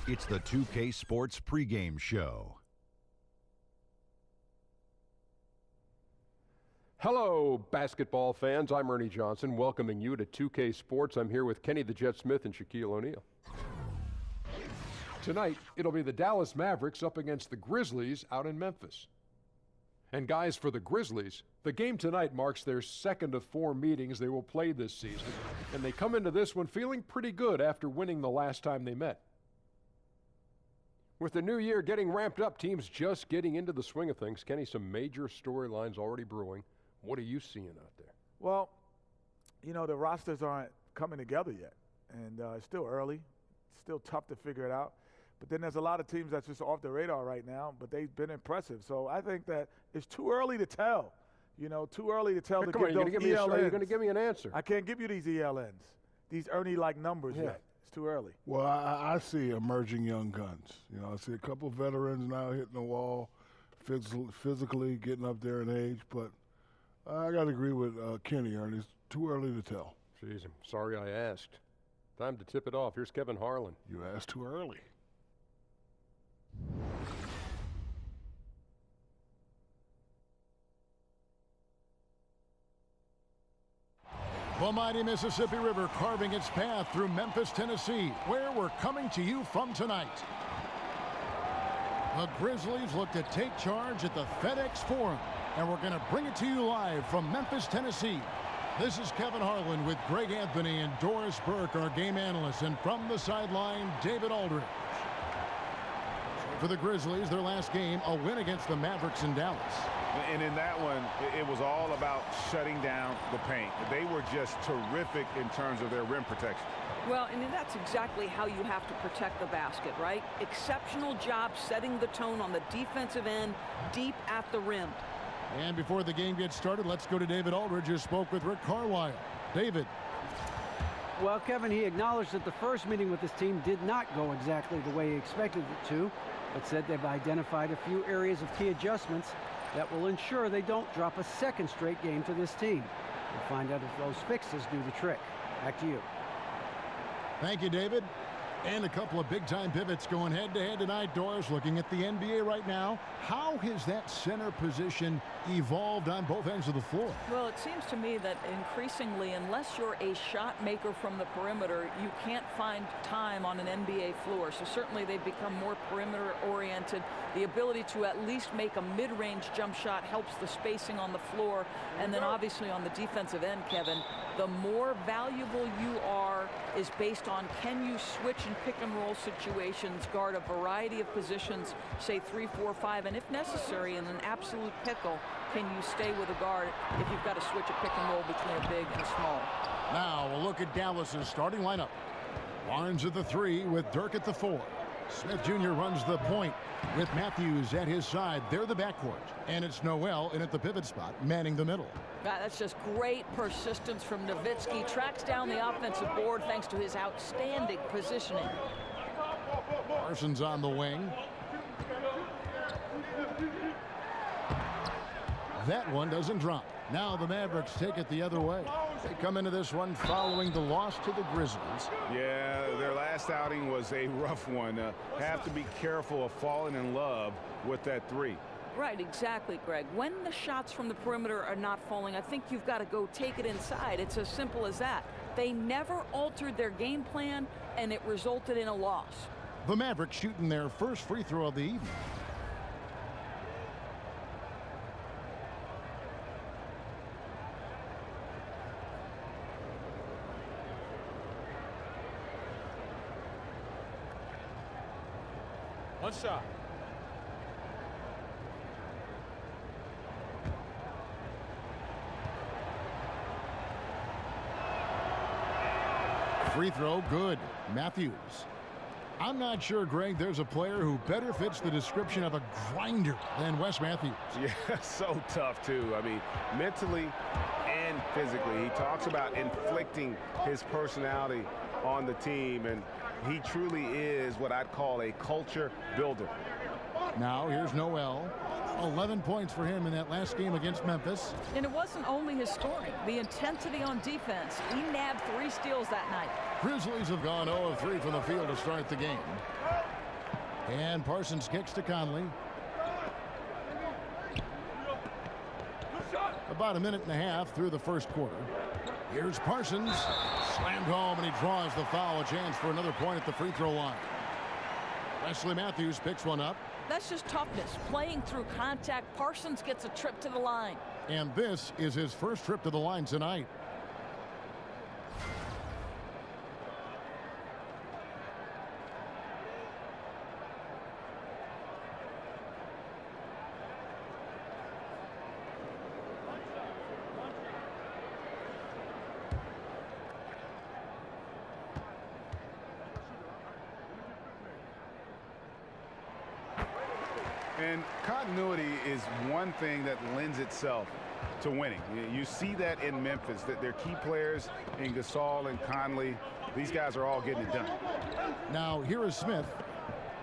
It's the 2K Sports pregame show. Hello, basketball fans. I'm Ernie Johnson, welcoming you to 2K Sports. I'm here with Kenny the Jet Smith and Shaquille O'Neal. Tonight, it'll be the Dallas Mavericks up against the Grizzlies out in Memphis. And guys, for the Grizzlies, the game tonight marks their second of 4 meetings they will play this season, and they come into this one feeling pretty good after winning the last time they met. With the new year getting ramped up, teams just getting into the swing of things. Kenny, some major storylines already brewing. What are you seeing out there? Well, you know, the rosters aren't coming together yet, and it's still early. It's still tough to figure it out. But then there's a lot of teams that's just off the radar right now, but they've been impressive. So I think that it's too early to tell. You know, too early to tell to give those ELNs. Are you going to give me an answer? I can't give you these ELNs, these Ernie-like numbers yet. It's too early. Well, I see emerging young guns. You know, I see a couple veterans now hitting the wall, physically getting up there in age. But I got to agree with Kenny, Ernie. It's too early to tell. Jeez, I'm sorry I asked. Time to tip it off. Here's Kevin Harlan. You asked too early. The mighty Mississippi River carving its path through Memphis, Tennessee, where we're coming to you from tonight. The Grizzlies look to take charge at the FedEx Forum, and we're going to bring it to you live from Memphis, Tennessee. This is Kevin Harlan with Greg Anthony and Doris Burke, our game analyst, and from the sideline, David Aldridge. For the Grizzlies, their last game, a win against the Mavericks in Dallas. And in that one, it was all about shutting down the paint. They were just terrific in terms of their rim protection. Well, and that's exactly how you have to protect the basket, right? Exceptional job setting the tone on the defensive end, deep at the rim. And before the game gets started, let's go to David Aldridge, who spoke with Rick Carlisle. David. Well, Kevin, he acknowledged that the first meeting with his team did not go exactly the way he expected it to, but said they've identified a few areas of key adjustments that will ensure they don't drop a second straight game to this team. We'll find out if those fixes do the trick. Back to you. Thank you, David. And a couple of big-time pivots going head-to-head tonight. Doris, looking at the NBA right now, how has that center position evolved on both ends of the floor? Well, it seems to me that increasingly, unless you're a shot maker from the perimeter, you can't find time on an NBA floor. So certainly they've become more perimeter-oriented. The ability to at least make a mid-range jump shot helps the spacing on the floor. And then obviously on the defensive end, Kevin, the more valuable you are is based on can you switch and pick and roll situations, guard a variety of positions, say 3, 4, 5, and if necessary in an absolute pickle, can you stay with a guard if you've got to switch a pick and roll between a big and small. Now we'll look at Dallas's starting lineup. Barnes at the 3 with Dirk at the 4. Smith Jr. runs the point with Matthews at his side. They're the backcourt. And it's Noel in at the pivot spot, manning the middle. That's just great persistence from Nowitzki. Tracks down the offensive board thanks to his outstanding positioning. Parsons on the wing. That one doesn't drop. Now the Mavericks take it the other way. They come into this one following the loss to the Grizzlies. Yeah, their last outing was a rough one. Have to be careful of falling in love with that 3. Right, exactly, Greg. When the shots from the perimeter are not falling, I think you've got to go take it inside. It's as simple as that. They never altered their game plan, and it resulted in a loss. The Mavericks shooting their first free throw of the evening. One shot. Free throw, good. Matthews. I'm not sure, Greg, there's a player who better fits the description of a grinder than Wes Matthews. Yeah, so tough, too. I mean, mentally and physically. He talks about inflicting his personality on the team, and he truly is what I'd call a culture builder. Now here's Noel. 11 points for him in that last game against Memphis. And it wasn't only his scoring. The intensity on defense. He nabbed 3 steals that night. Grizzlies have gone 0 of 3 from the field to start the game. And Parsons kicks to Conley. About a minute and a half through the first quarter. Here's Parsons. Slammed home, and he draws the foul. A chance for another point at the free throw line. Wesley Matthews picks one up. That's just toughness. Playing through contact. Parsons gets a trip to the line. And this is his first trip to the line tonight. And continuity is one thing that lends itself to winning. You see that in Memphis, that their key players in Gasol and Conley, these guys are all getting it done. Now here is Smith.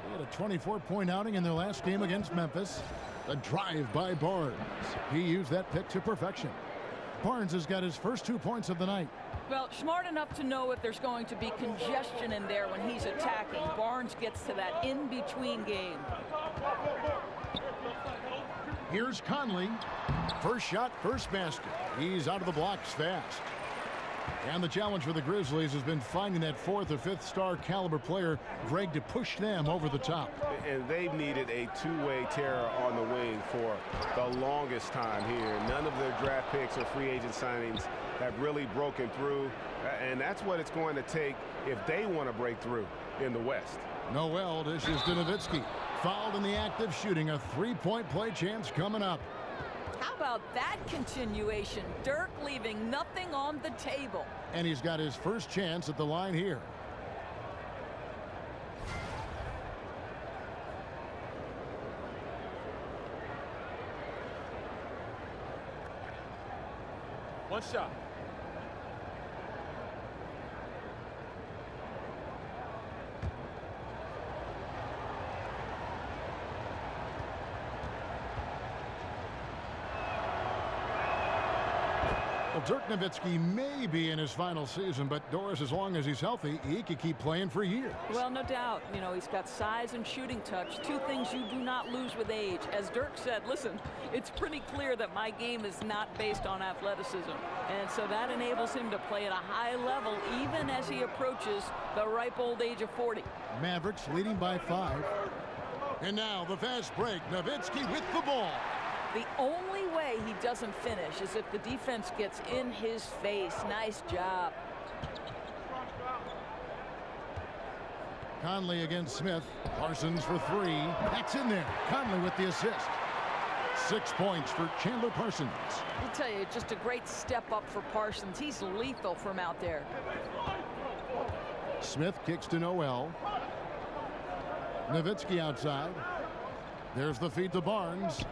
He had a 24-point outing in their last game against Memphis. A drive by Barnes. He used that pick to perfection. Barnes has got his first 2 points of the night. Well, smart enough to know if there's going to be congestion in there when he's attacking. Barnes gets to that in-between game. Here's Conley. First shot, first basket. He's out of the blocks fast. And the challenge for the Grizzlies has been finding that fourth or fifth star caliber player, Greg, to push them over the top. And they've needed a two-way terror on the wing for the longest time here. None of their draft picks or free agent signings have really broken through. And that's what it's going to take if they want to break through in the West. Noel dishes to Nowitzki. Fouled in the act of shooting. A three-point play chance coming up. How about that continuation? Dirk leaving nothing on the table. And he's got his first chance at the line here. One shot. Well, Dirk Nowitzki may be in his final season, but Doris, as long as he's healthy, he could keep playing for years. Well, no doubt. You know, he's got size and shooting touch, two things you do not lose with age. As Dirk said, listen, it's pretty clear that my game is not based on athleticism. And so that enables him to play at a high level even as he approaches the ripe old age of 40. Mavericks leading by 5. And now the fast break. Nowitzki with the ball. The only way he doesn't finish is if the defense gets in his face. Nice job. Conley against Smith. Parsons for 3. That's in there. Conley with the assist. 6 points for Chandler Parsons. I'll tell you, just a great step up for Parsons. He's lethal from out there. Smith kicks to Noel. Nowitzki outside. There's the feed to Barnes.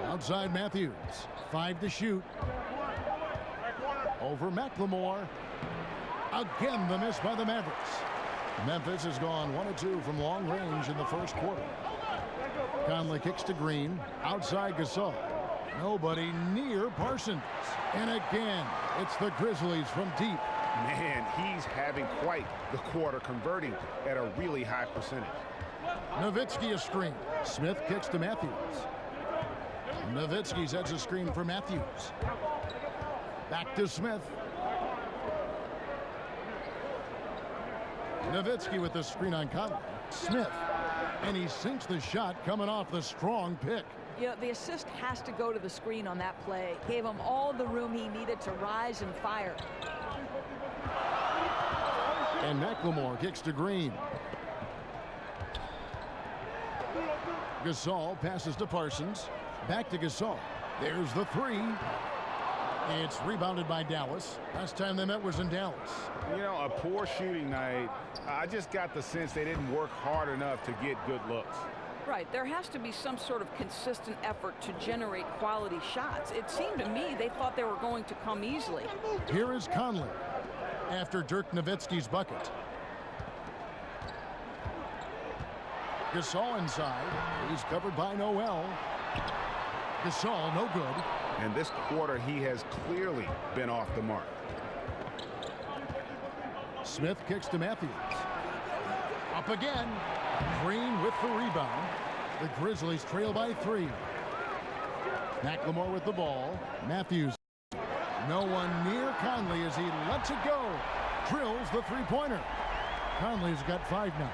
Outside Matthews. 5 to shoot. Over McLemore. Again the miss by the Mavericks. Memphis has gone 1 of 2 from long range in the first quarter. Conley kicks to Green. Outside Gasol. Nobody near Parsons. And again, it's the Grizzlies from deep. Man, he's having quite the quarter, converting at a really high percentage. Nowitzki a screen. Smith kicks to Matthews. Nowitzki sets a screen for Matthews. Back to Smith. Nowitzki with the screen on Conley. Smith. And he sinks the shot coming off the strong pick. You know, the assist has to go to the screen on that play. Gave him all the room he needed to rise and fire. And McLemore kicks to Green. Gasol passes to Parsons. Back to Gasol. There's the 3. It's rebounded by Dallas. Last time they met was in Dallas. You know, a poor shooting night. I just got the sense they didn't work hard enough to get good looks. Right, there has to be some sort of consistent effort to generate quality shots. It seemed to me they thought they were going to come easily. Here is Conley after Dirk Nowitzki's bucket. Gasol inside. He's covered by Noel. Gasol no good. And this quarter he has clearly been off the mark. Smith kicks to Matthews. Up again. Green with the rebound. The Grizzlies trail by 3. McLemore with the ball. Matthews. No one near Conley as he lets it go. Drills the three-pointer. Conley's got 5 now.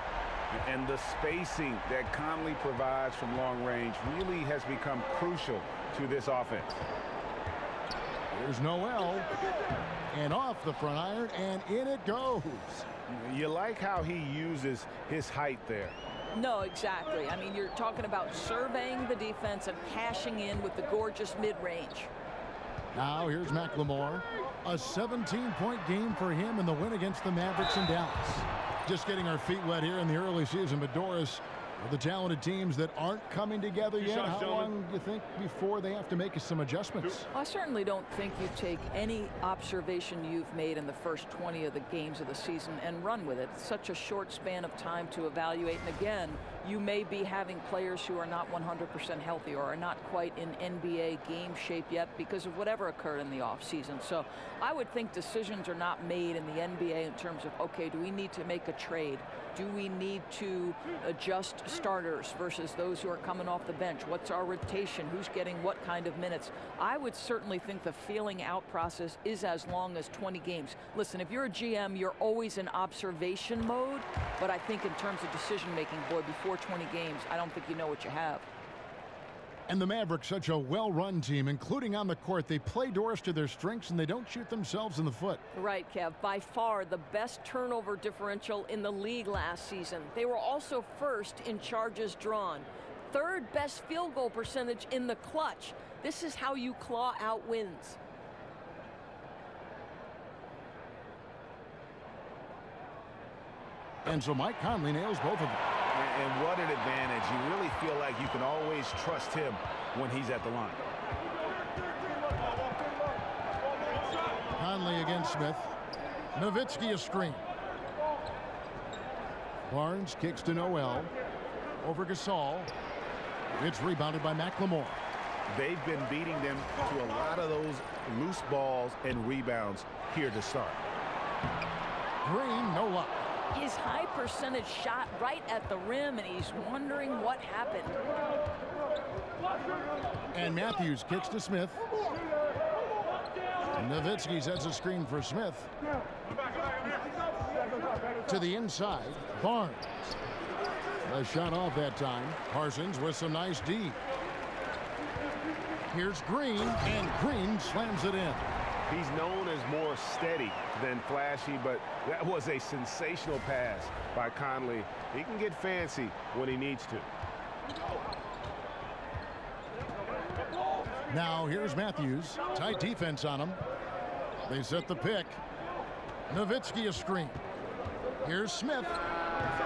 And the spacing that Conley provides from long range really has become crucial to this offense. Here's Noel. And off the front iron, and in it goes. You like how he uses his height there. No, exactly. I mean, you're talking about surveying the defense and cashing in with the gorgeous mid-range. Now here's McLemore. A 17-point game for him in the win against the Mavericks in Dallas. Just getting our feet wet here in the early season, but Doris, the talented teams that aren't coming together yet, how long do you think before they have to make some adjustments? I certainly don't think you take any observation you've made in the first 20 of the games of the season and run with it. It's such a short span of time to evaluate. And again, you may be having players who are not 100% healthy or are not quite in NBA game shape yet because of whatever occurred in the offseason. So I would think decisions are not made in the NBA in terms of, okay, do we need to make a trade? Do we need to adjust starters versus those who are coming off the bench? What's our rotation? Who's getting what kind of minutes? I would certainly think the feeling out process is as long as 20 games. Listen, if you're a GM, you're always in observation mode, but I think in terms of decision making, boy, before 20 games, I don't think you know what you have. And the Mavericks, such a well-run team, including on the court. They play Doris to their strengths, and they don't shoot themselves in the foot. Right, Kev. By far the best turnover differential in the league last season. They were also first in charges drawn. Third best field goal percentage in the clutch. This is how you claw out wins. And so Mike Conley nails both of them. And what an advantage. You really feel like you can always trust him when he's at the line. Conley against Smith. Nowitzki a screen. Barnes kicks to Noel. Over Gasol. It's rebounded by McLemore. They've been beating them to a lot of those loose balls and rebounds here to start. Green, no luck. His high percentage shot right at the rim, and he's wondering what happened. And Matthews kicks to Smith. Nowitzki sets a screen for Smith. To the inside, Barnes. A shot off that time. Parsons with some nice D. Here's Green, and Green slams it in. He's known as more steady than flashy, but that was a sensational pass by Conley. He can get fancy when he needs to. Now here's Matthews. Tight defense on him. They set the pick. Nowitzki a screen. Here's Smith.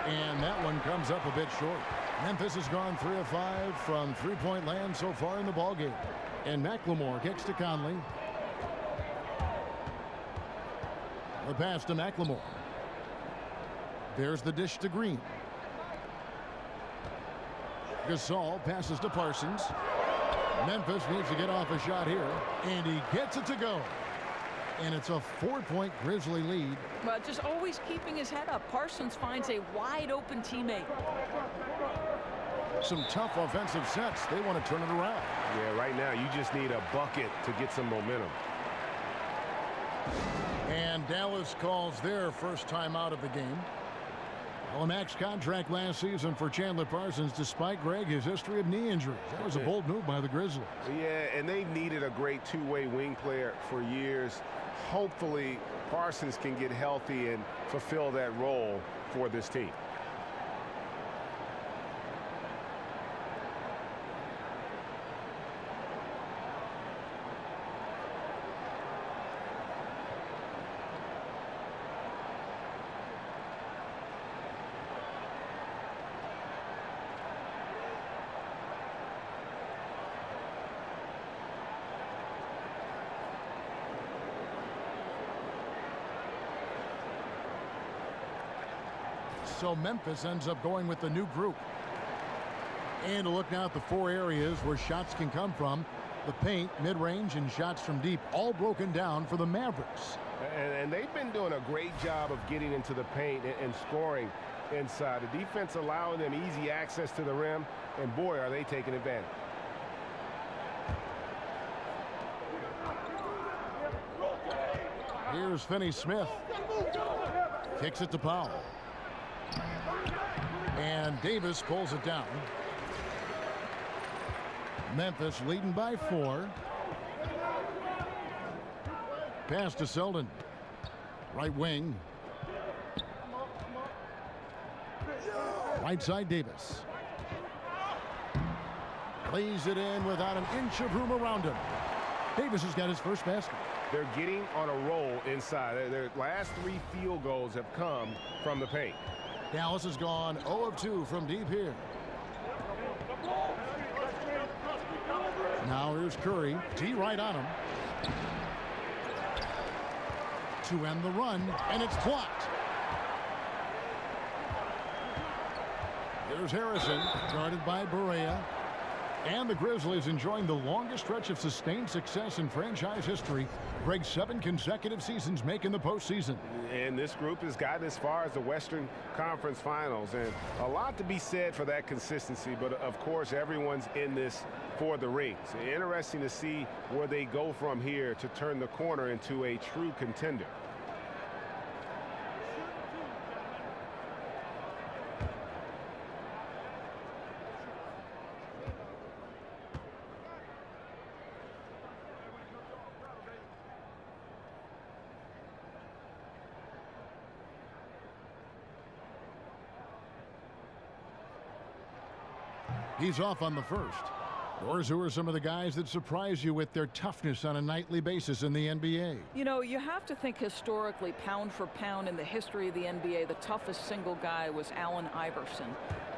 And that one comes up a bit short. Memphis has gone 3 of 5 from three-point land so far in the ballgame. And McLemore kicks to Conley. The pass to McLemore. There's the dish to Green. Gasol passes to Parsons. Memphis needs to get off a shot here, and he gets it to go. And it's a 4-point Grizzly lead. But just always keeping his head up. Parsons finds a wide open teammate. Some tough offensive sets. They want to turn it around. Yeah, right now you just need a bucket to get some momentum. And Dallas calls their first time out of the game. Well, a max contract last season for Chandler Parsons, despite, Greg, his history of knee injuries. That was a bold move by the Grizzlies. Yeah, and they've needed a great two-way wing player for years. Hopefully, Parsons can get healthy and fulfill that role for this team. So Memphis ends up going with the new group. And to look now at the 4 areas where shots can come from. The paint, mid-range, and shots from deep, all broken down for the Mavericks. And they've been doing a great job of getting into the paint and scoring. inside. The defense allowing them easy access to the rim, and boy, are they taking advantage. Here's Finney-Smith. Kicks it to Powell. And Davis pulls it down. Memphis leading by 4. Pass to Selden. Right wing. Right side Davis. Lays it in without an inch of room around him. Davis has got his first basket. They're getting on a roll inside. Their last 3 field goals have come from the paint. Dallas has gone 0 of 2 from deep here. Now here's Curry. T right on him. To end the run, and it's blocked. Here's Harrison, guarded by Barea. And the Grizzlies enjoying the longest stretch of sustained success in franchise history. Greg's 7 consecutive seasons making the postseason. And this group has gotten as far as the Western Conference Finals. And a lot to be said for that consistency. But, of course, everyone's in this for the rings. Interesting to see where they go from here to turn the corner into a true contender. He's off on the first. Doors, who are some of the guys that surprise you with their toughness on a nightly basis in the NBA? You know, you have to think historically, pound for pound in the history of the NBA, the toughest single guy was Allen Iverson.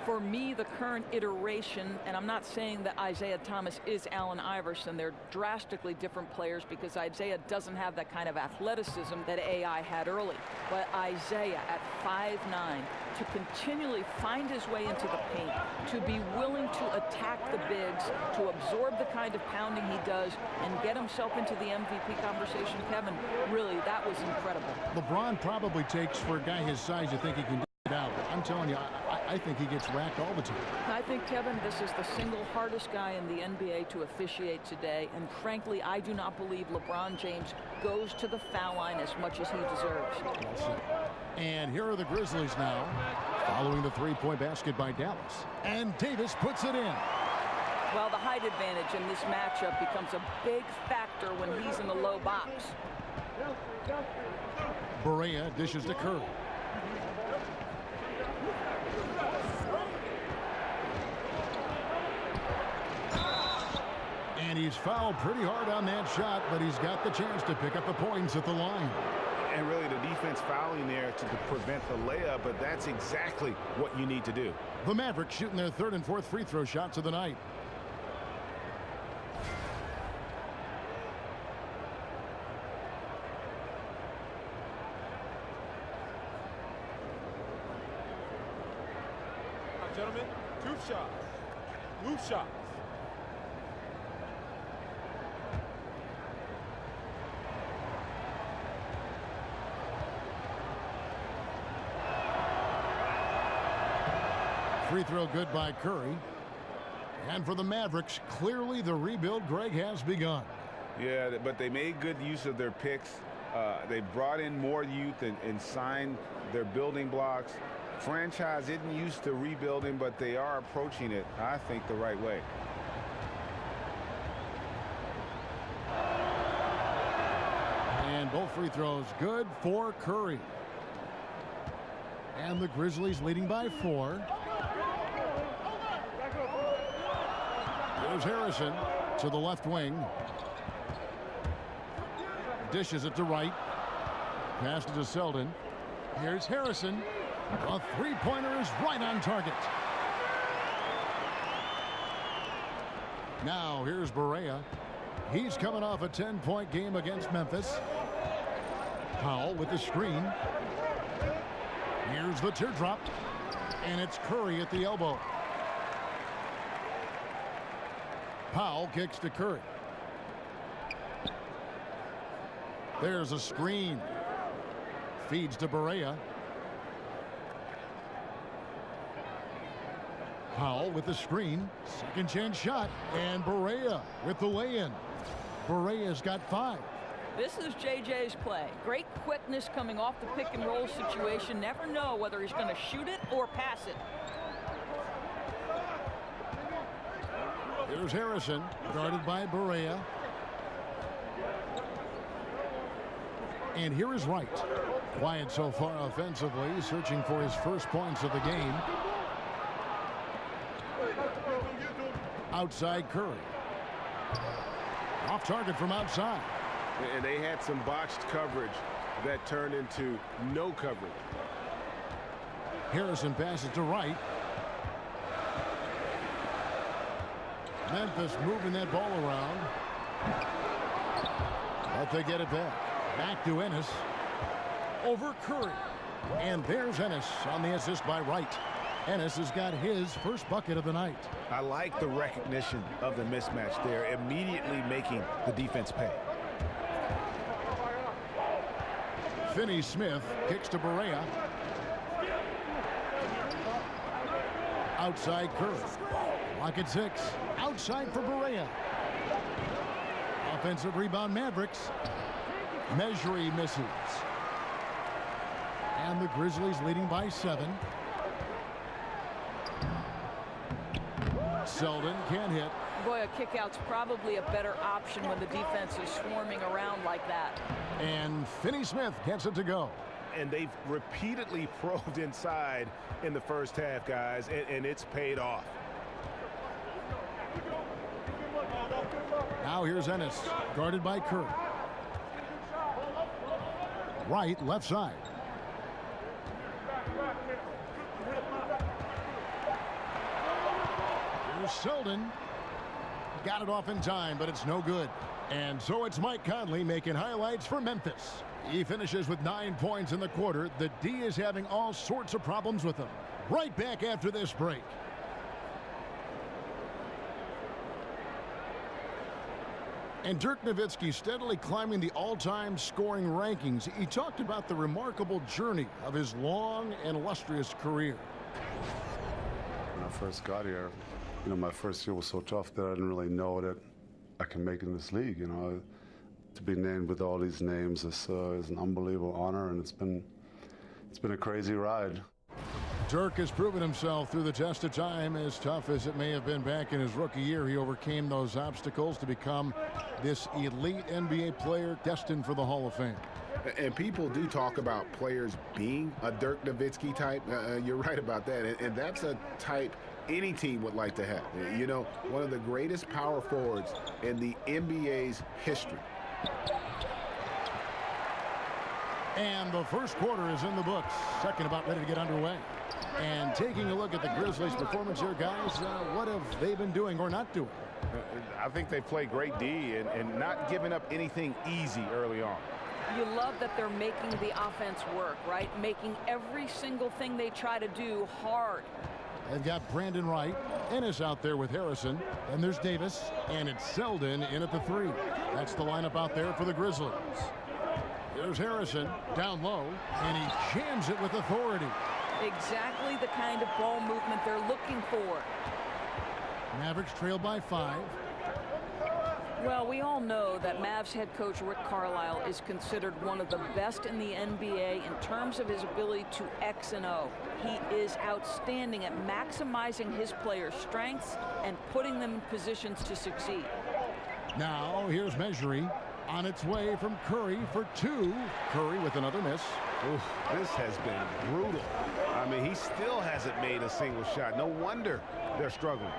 For me, the current iteration, and I'm not saying that Isaiah Thomas is Allen Iverson, they're drastically different players because Isaiah doesn't have that kind of athleticism that AI had early. But Isaiah at 5'9", to continually find his way into the paint, to be willing to attack the bigs, to absorb the kind of pounding he does, and get himself into the MVP conversation, Kevin, really, that was incredible. LeBron probably takes, for a guy his size, you think he can do it out. I'm telling you, I think he gets whacked all the time. I think, Kevin, this is the single hardest guy in the NBA to officiate today, and frankly, I do not believe LeBron James goes to the foul line as much as he deserves. And here are the Grizzlies now, following the three-point basket by Dallas. And Davis puts it in. Well, the height advantage in this matchup becomes a big factor when he's in the low box. Barea dishes to Curry. And he's fouled pretty hard on that shot, but he's got the chance to pick up the points at the line. And really the defense fouling there to prevent the layup, but that's exactly what you need to do. The Mavericks shooting their third and fourth free throw shots of the night. Gentlemen, two shots. Move shots. Free throw good by Curry. And for the Mavericks, clearly the rebuild, Greg, has begun. Yeah, but they made good use of their picks. They brought in more youth and signed their building blocks. Franchise isn't used to rebuilding, but they are approaching it, I think, the right way. And both free throws good for Curry. And the Grizzlies leading by 4. There's Harrison to the left wing. Dishes it to right. Pass to Selden. Here's Harrison. A three-pointer is right on target. Now here's Barea. He's coming off a 10-point game against Memphis. Powell with the screen. Here's the teardrop. And it's Curry at the elbow. Powell kicks to Curry. There's a screen. Feeds to Barea. Powell with the screen. Second chance shot. And Barea with the lay-in. Barea's got 5. This is JJ's play. Great quickness coming off the pick and roll situation. Never know whether he's going to shoot it or pass it. Here's Harrison, guarded by Barea. And here is Wright. Quiet so far offensively, searching for his first points of the game. Outside Curry. Off target from outside. And they had some botched coverage that turned into no coverage. Harrison passes to Wright. Memphis moving that ball around. But they get it back. Back to Ennis. Over Curry. And there's Ennis on the assist by Wright. Ennis has got his first bucket of the night. I like the recognition of the mismatch there, immediately making the defense pay. Finney-Smith kicks to Barea. Outside Curry. Lock at 6. Outside for Barea. Offensive rebound Mavericks. Measury misses. And the Grizzlies leading by 7. Selden can't hit. Boy, a kick-out's probably a better option when the defense is swarming around like that. And Finney-Smith gets it to go. And they've repeatedly probed inside in the first half, guys, and it's paid off. Now here's Ennis, guarded by Curry. Wright, left side. Here's Selden. Got it off in time, but it's no good. And so it's Mike Conley making highlights for Memphis. He finishes with 9 points in the quarter. The D is having all sorts of problems with him. Right back after this break. And Dirk Nowitzki steadily climbing the all-time scoring rankings. He talked about the remarkable journey of his long and illustrious career. When I first got here, my first year was so tough that I didn't really know that I can make it in this league. To be named with all these names is an unbelievable honor, and it's been a crazy ride. Dirk has proven himself through the test of time. As tough as it may have been back in his rookie year, he overcame those obstacles to become this elite NBA player destined for the Hall of Fame. And people do talk about players being a Dirk Nowitzki type. You're right about that. And that's a type any team would like to have. One of the greatest power forwards in the NBA's history. And the first quarter is in the books. Second about ready to get underway. And taking a look at the Grizzlies' performance here, guys, what have they been doing or not doing? I think they play great D and not giving up anything easy early on. You love that they're making the offense work, right? Making every single thing they try to do hard. They've got Brandon Wright. Ennis out there with Harrison. And there's Davis. And it's Selden in at the 3. That's the lineup out there for the Grizzlies. Here's Harrison down low. And he jams it with authority. Exactly the kind of ball movement they're looking for. Mavericks trailed by 5. Well, we all know that Mavs head coach Rick Carlisle is considered one of the best in the NBA in terms of his ability to X and O. He is outstanding at maximizing his players' strengths and putting them in positions to succeed. Now here's Measury on its way from Curry for 2. Curry with another miss. Oof, this has been brutal. I mean, he still hasn't made a single shot. No wonder they're struggling.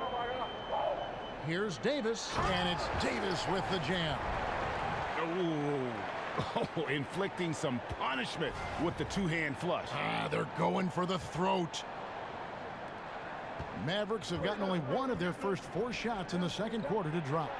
Here's Davis, and it's Davis with the jam. Oh, inflicting some punishment with the two-hand flush. They're going for the throat. Mavericks have gotten only 1 of their first 4 shots in the second quarter to drop.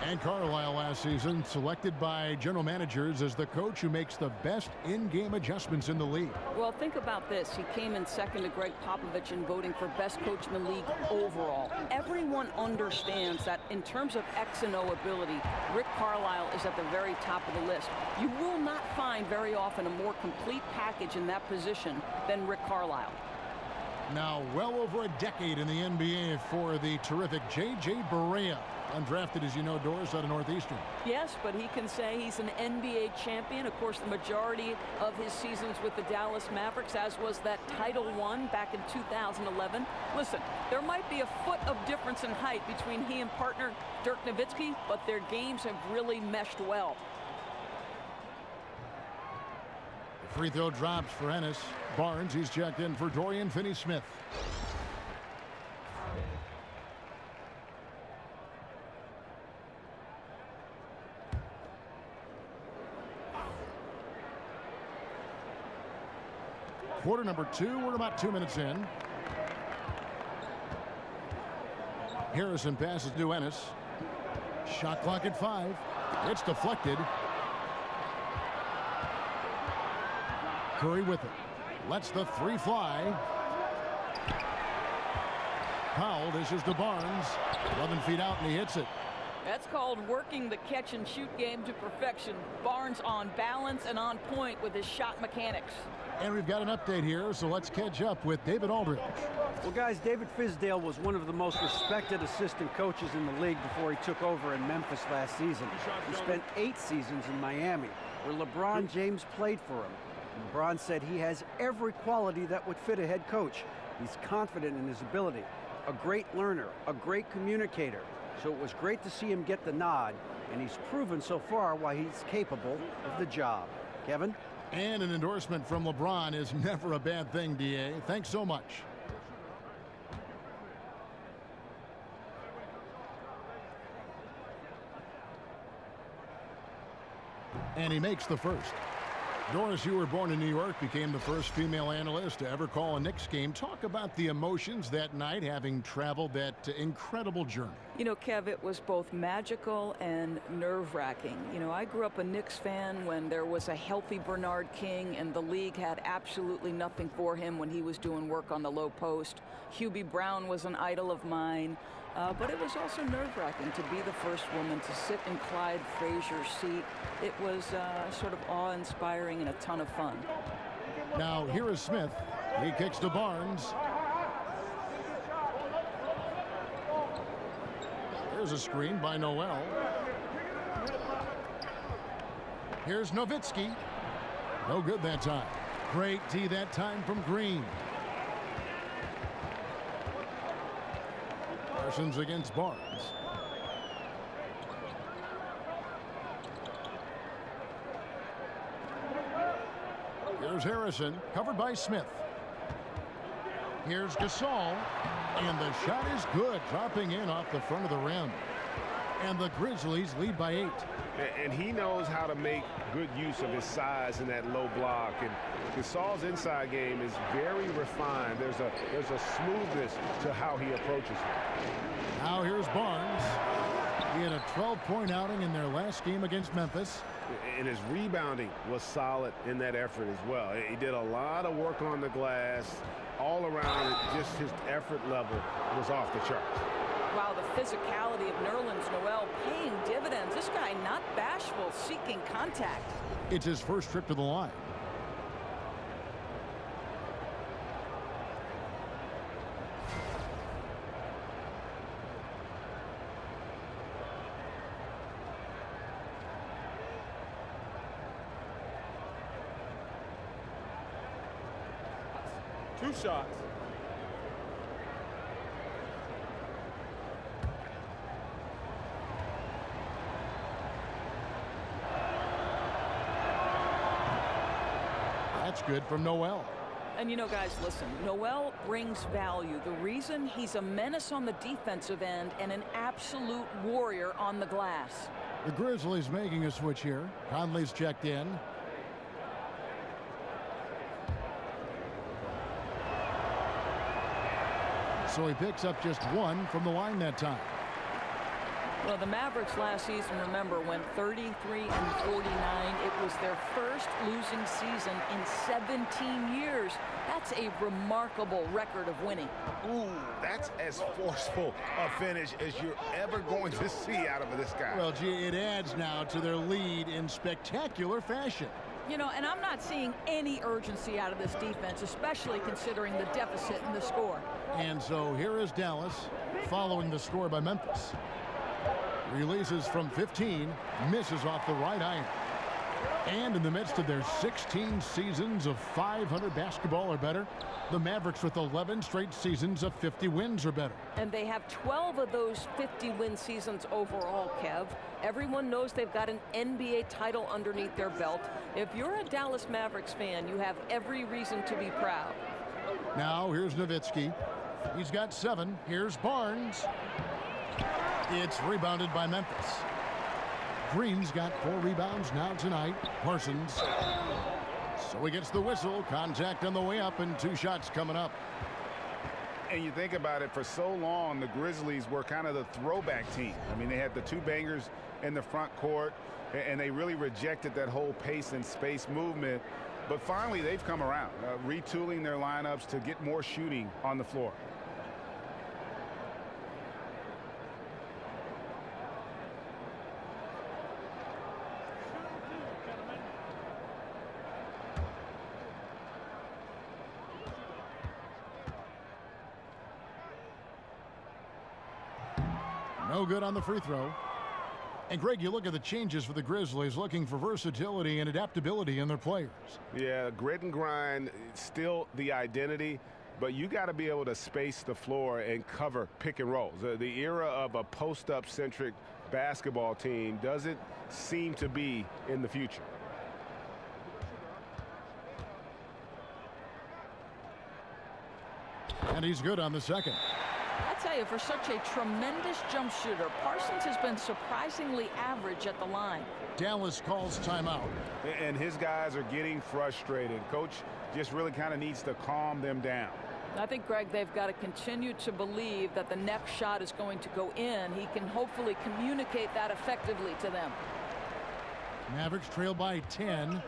And Carlisle last season selected by general managers as the coach who makes the best in-game adjustments in the league. Well, think about this. He came in second to Greg Popovich in voting for best coach in the league overall. Everyone understands that in terms of X and O ability, Rick Carlisle is at the very top of the list. You will not find very often a more complete package in that position than Rick Carlisle. Now, well over a decade in the NBA for the terrific J.J. Barea. Undrafted, as you know, Doris, out of Northeastern. Yes, but he can say he's an NBA champion. Of course, the majority of his seasons with the Dallas Mavericks, as was that Title I back in 2011. Listen, there might be a foot of difference in height between he and partner Dirk Nowitzki, but their games have really meshed well. The free throw drops for Ennis. Barnes, he's checked in for Dorian Finney-Smith. Quarter number 2. We're about 2 minutes in. Harrison passes to Ennis. Shot clock at 5. It's deflected. Curry with it. Lets the 3 fly. Powell dishes to Barnes. 11 feet out and he hits it. That's called working the catch and shoot game to perfection. Barnes on balance and on point with his shot mechanics. And we've got an update here, so let's catch up with David Aldridge. Well, guys, David Fizdale was one of the most respected assistant coaches in the league before he took over in Memphis last season. He spent 8 seasons in Miami, where LeBron James played for him. LeBron said he has every quality that would fit a head coach. He's confident in his ability, a great learner, a great communicator. So it was great to see him get the nod, and he's proven so far why he's capable of the job. Kevin? And an endorsement from LeBron is never a bad thing, D.A. Thanks so much. And he makes the first. Doris, you were born in New York, became the first female analyst to ever call a Knicks game. Talk about the emotions that night, having traveled that incredible journey. You know, Kev, it was both magical and nerve-wracking. You know, I grew up a Knicks fan when there was a healthy Bernard King, and the league had absolutely nothing for him when he was doing work on the low post. Hubie Brown was an idol of mine. But it was also nerve-wracking to be the first woman to sit in Clyde Frazier's seat. It was sort of awe-inspiring and a ton of fun. Now, here is Smith. He kicks to Barnes. There's a screen by Noel. Here's Nowitzki. No good that time. Great D that time from Green. Parsons against Barnes. Here's Harrison, covered by Smith. Here's Gasol, and the shot is good, dropping in off the front of the rim. And the Grizzlies lead by 8. And he knows how to make good use of his size in that low block. And Gasol's inside game is very refined. There's a smoothness to how he approaches it. Now here's Barnes. He had a 12-point outing in their last game against Memphis. And his rebounding was solid in that effort as well. He did a lot of work on the glass. All around it, just his effort level was off the charts. Wow, the physicality of Nerlens Noel paying dividends. This guy not bashful, seeking contact. It's his first trip to the line. Two shots. That's good from Noel. And you know, guys, listen, Noel brings value. The reason he's a menace on the defensive end and an absolute warrior on the glass. The Grizzlies making a switch here. Conley's checked in. So he picks up just 1 from the line that time. Well, the Mavericks last season, remember, went 33-49. It was their first losing season in 17 years. That's a remarkable record of winning. Ooh, that's as forceful a finish as you're ever going to see out of this guy. Well, gee, it adds now to their lead in spectacular fashion. You know, and I'm not seeing any urgency out of this defense, especially considering the deficit in the score. And so here is Dallas following the score by Memphis. Releases from 15, misses off the right iron. And in the midst of their 16 seasons of 500 basketball or better, the Mavericks with 11 straight seasons of 50 wins or better. And they have 12 of those 50-win seasons overall, Kev. Everyone knows they've got an NBA title underneath their belt. If you're a Dallas Mavericks fan, you have every reason to be proud. Now here's Nowitzki. He's got 7. Here's Barnes. It's rebounded by Memphis. Green's got 4 rebounds now tonight. Parsons. So he gets the whistle. Contact on the way up and 2 shots coming up. And you think about it, for so long, the Grizzlies were kind of the throwback team. I mean, they had the 2 bangers in the front court, and they really rejected that whole pace and space movement. But finally, they've come around, retooling their lineups to get more shooting on the floor. No good on the free throw. And Greg, you look at the changes for the Grizzlies, looking for versatility and adaptability in their players. Yeah, grit and grind, still the identity, but you got to be able to space the floor and cover pick and rolls. The era of a post-up centric basketball team doesn't seem to be in the future. And he's good on the second. I tell you, for such a tremendous jump shooter, Parsons has been surprisingly average at the line. Dallas calls timeout. And his guys are getting frustrated. Coach just really kind of needs to calm them down. I think, Greg, they've got to continue to believe that the next shot is going to go in. He can hopefully communicate that effectively to them. Mavericks trail by 10.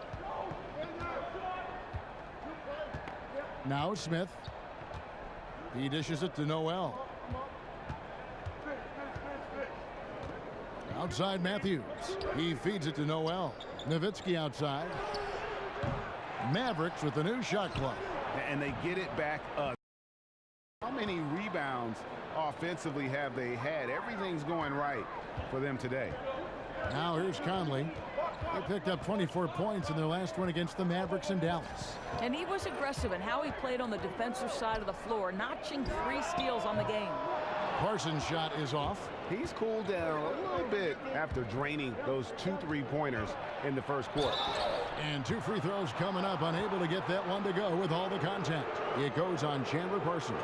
Now Smith. He dishes it to Noel. Outside Matthews. He feeds it to Noel. Nowitzki outside. Mavericks with a new shot clock. And they get it back up. How many rebounds offensively have they had? Everything's going right for them today. Now here's Conley. They picked up 24 points in their last one against the Mavericks in Dallas. And he was aggressive in how he played on the defensive side of the floor, notching 3 steals on the game. Parsons' shot is off. He's cooled down a little bit after draining those 2 3-pointers in the first quarter. And 2 free throws coming up, unable to get that one to go with all the contact. It goes on Chandler Parsons.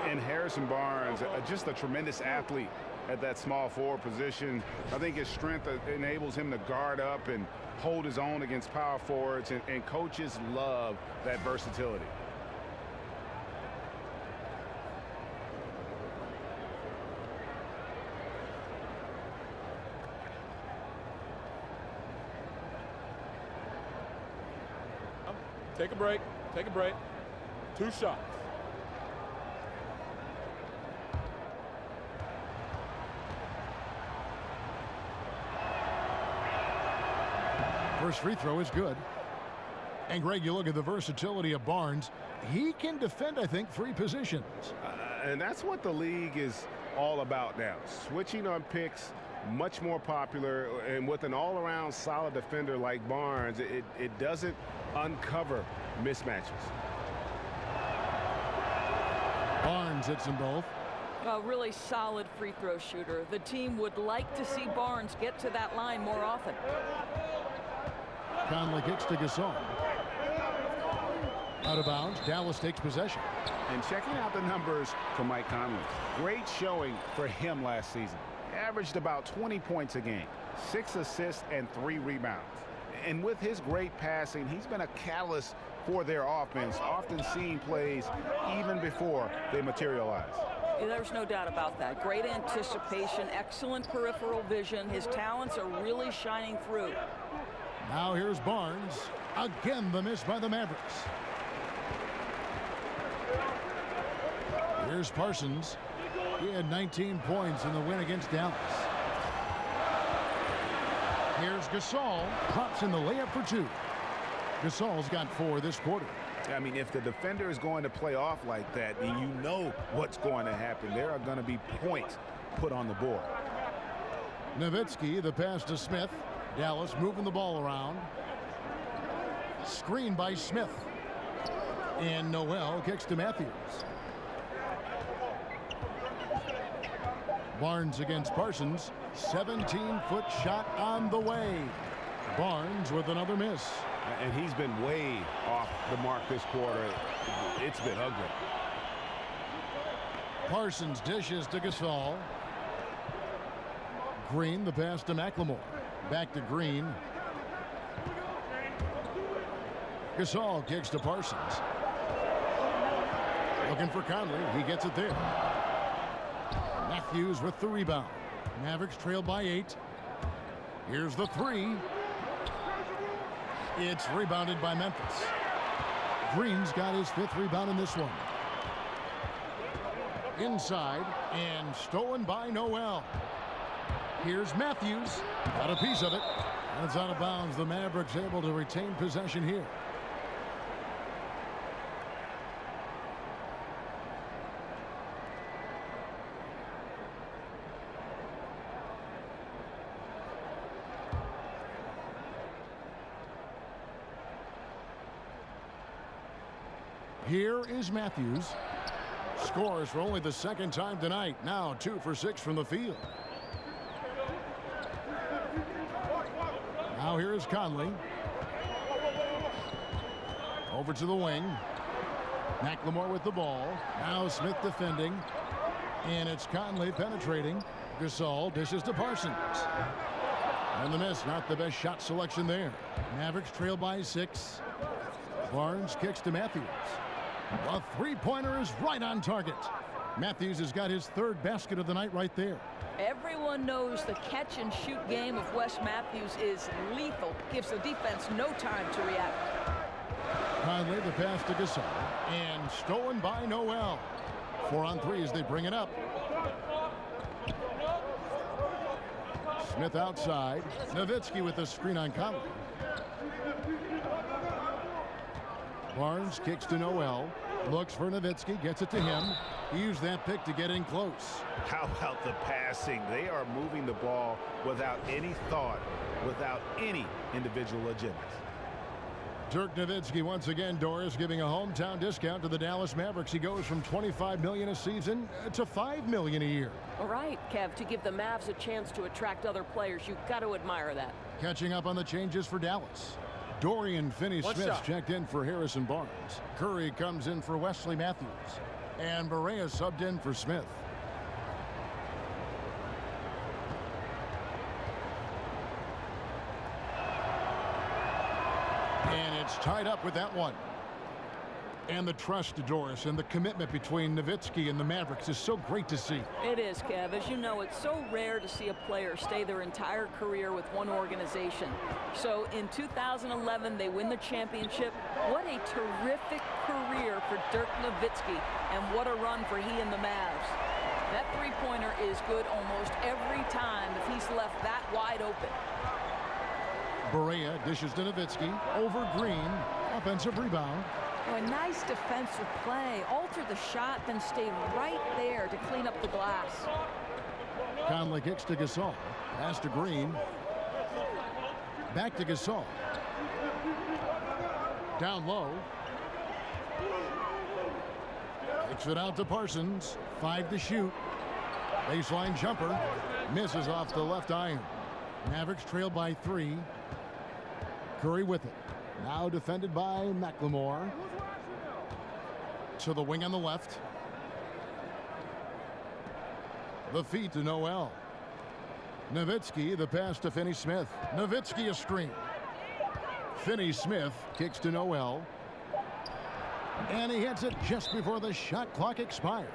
And Harrison Barnes, just a tremendous athlete at that small forward position. I think his strength enables him to guard up and hold his own against power forwards, and coaches love that versatility. Take a break. Take a break. 2 shots. First free throw is good. And Greg, you look at the versatility of Barnes. He can defend, I think, 3 positions. And that's what the league is all about now. Switching on picks, much more popular, and with an all-around solid defender like Barnes, it doesn't uncover mismatches. Barnes hits them both. A really solid free throw shooter. The team would like to see Barnes get to that line more often. Conley kicks to Gasol. Out of bounds. Dallas takes possession. And checking out the numbers for Mike Conley. Great showing for him last season. Averaged about 20 points a game, 6 assists and 3 rebounds. And with his great passing, he's been a catalyst for their offense, often seeing plays even before they materialize. Yeah, there's no doubt about that. Great anticipation, excellent peripheral vision. His talents are really shining through. Now here's Barnes. Again, the miss by the Mavericks. Here's Parsons. He had 19 points in the win against Dallas. Here's Gasol. Drops in the layup for 2. Gasol's got 4 this quarter. I mean, if the defender is going to play off like that, then you know what's going to happen. There are going to be points put on the board. Nowitzki, the pass to Smith. Dallas moving the ball around. Screen by Smith. And Noel kicks to Matthews. Barnes against Parsons. 17-foot shot on the way. Barnes with another miss. And he's been way off the mark this quarter. It's been ugly. Parsons dishes to Gasol. Green, the pass to McLemore. Back to Green. Gasol kicks to Parsons. Looking for Conley. He gets it there. Matthews with the rebound. Mavericks trail by 8. Here's the 3. It's rebounded by Memphis. Green's got his 5th rebound in this one. Inside and stolen by Noel. Here's Matthews. Got a piece of it. And it's out of bounds. The Mavericks able to retain possession here. Here is Matthews. Scores for only the 2nd time tonight. Now 2 for 6 from the field. Now here is Conley. Over to the wing. McLemore with the ball. Now Smith defending. And it's Conley penetrating. Gasol dishes to Parsons. And the miss. Not the best shot selection there. Mavericks trail by 6. Barnes kicks to Matthews. A 3-pointer is right on target. Matthews has got his 3rd basket of the night right there. Everyone knows the catch-and-shoot game of Wes Matthews is lethal. Gives the defense no time to react. Conley, the pass to Gasol. And stolen by Noel. 4 on 3 as they bring it up. Smith outside. Nowitzki with the screen on Conley. Barnes kicks to Noel. Looks for Nowitzki. Gets it to him. He used that pick to get in close. How about the passing? They are moving the ball without any thought, without any individual agendas. Dirk Nowitzki once again, Doris, giving a hometown discount to the Dallas Mavericks. He goes from $25 million a season to $5 million a year. All right, Kev, to give the Mavs a chance to attract other players, you've got to admire that. Catching up on the changes for Dallas. Dorian Finney-Smith checked in for Harrison Barnes. Curry comes in for Wesley Matthews. And Barea subbed in for Smith. And it's tied up with that one. And the trust, Doris, and the commitment between Nowitzki and the Mavericks is so great to see. It is, Kev. As you know, it's so rare to see a player stay their entire career with one organization. So in 2011, they win the championship. What a terrific career for Dirk Nowitzki, and what a run for he and the Mavs. That three-pointer is good almost every time if he's left that wide open. Barea dishes to Nowitzki. Over Green. Offensive rebound. Oh, a nice defensive play. Alter the shot, then stay right there to clean up the glass. Conley kicks to Gasol. Pass to Green. Back to Gasol. Down low. Kicks it out to Parsons. 5 to shoot. Baseline jumper. Misses off the left iron. Mavericks trail by 3. Curry with it. Now defended by McLemore. To the wing on the left. The feed to Noel. Nowitzki, the pass to Finney-Smith. Nowitzki a screen. Finney-Smith kicks to Noel. And he hits it just before the shot clock expires.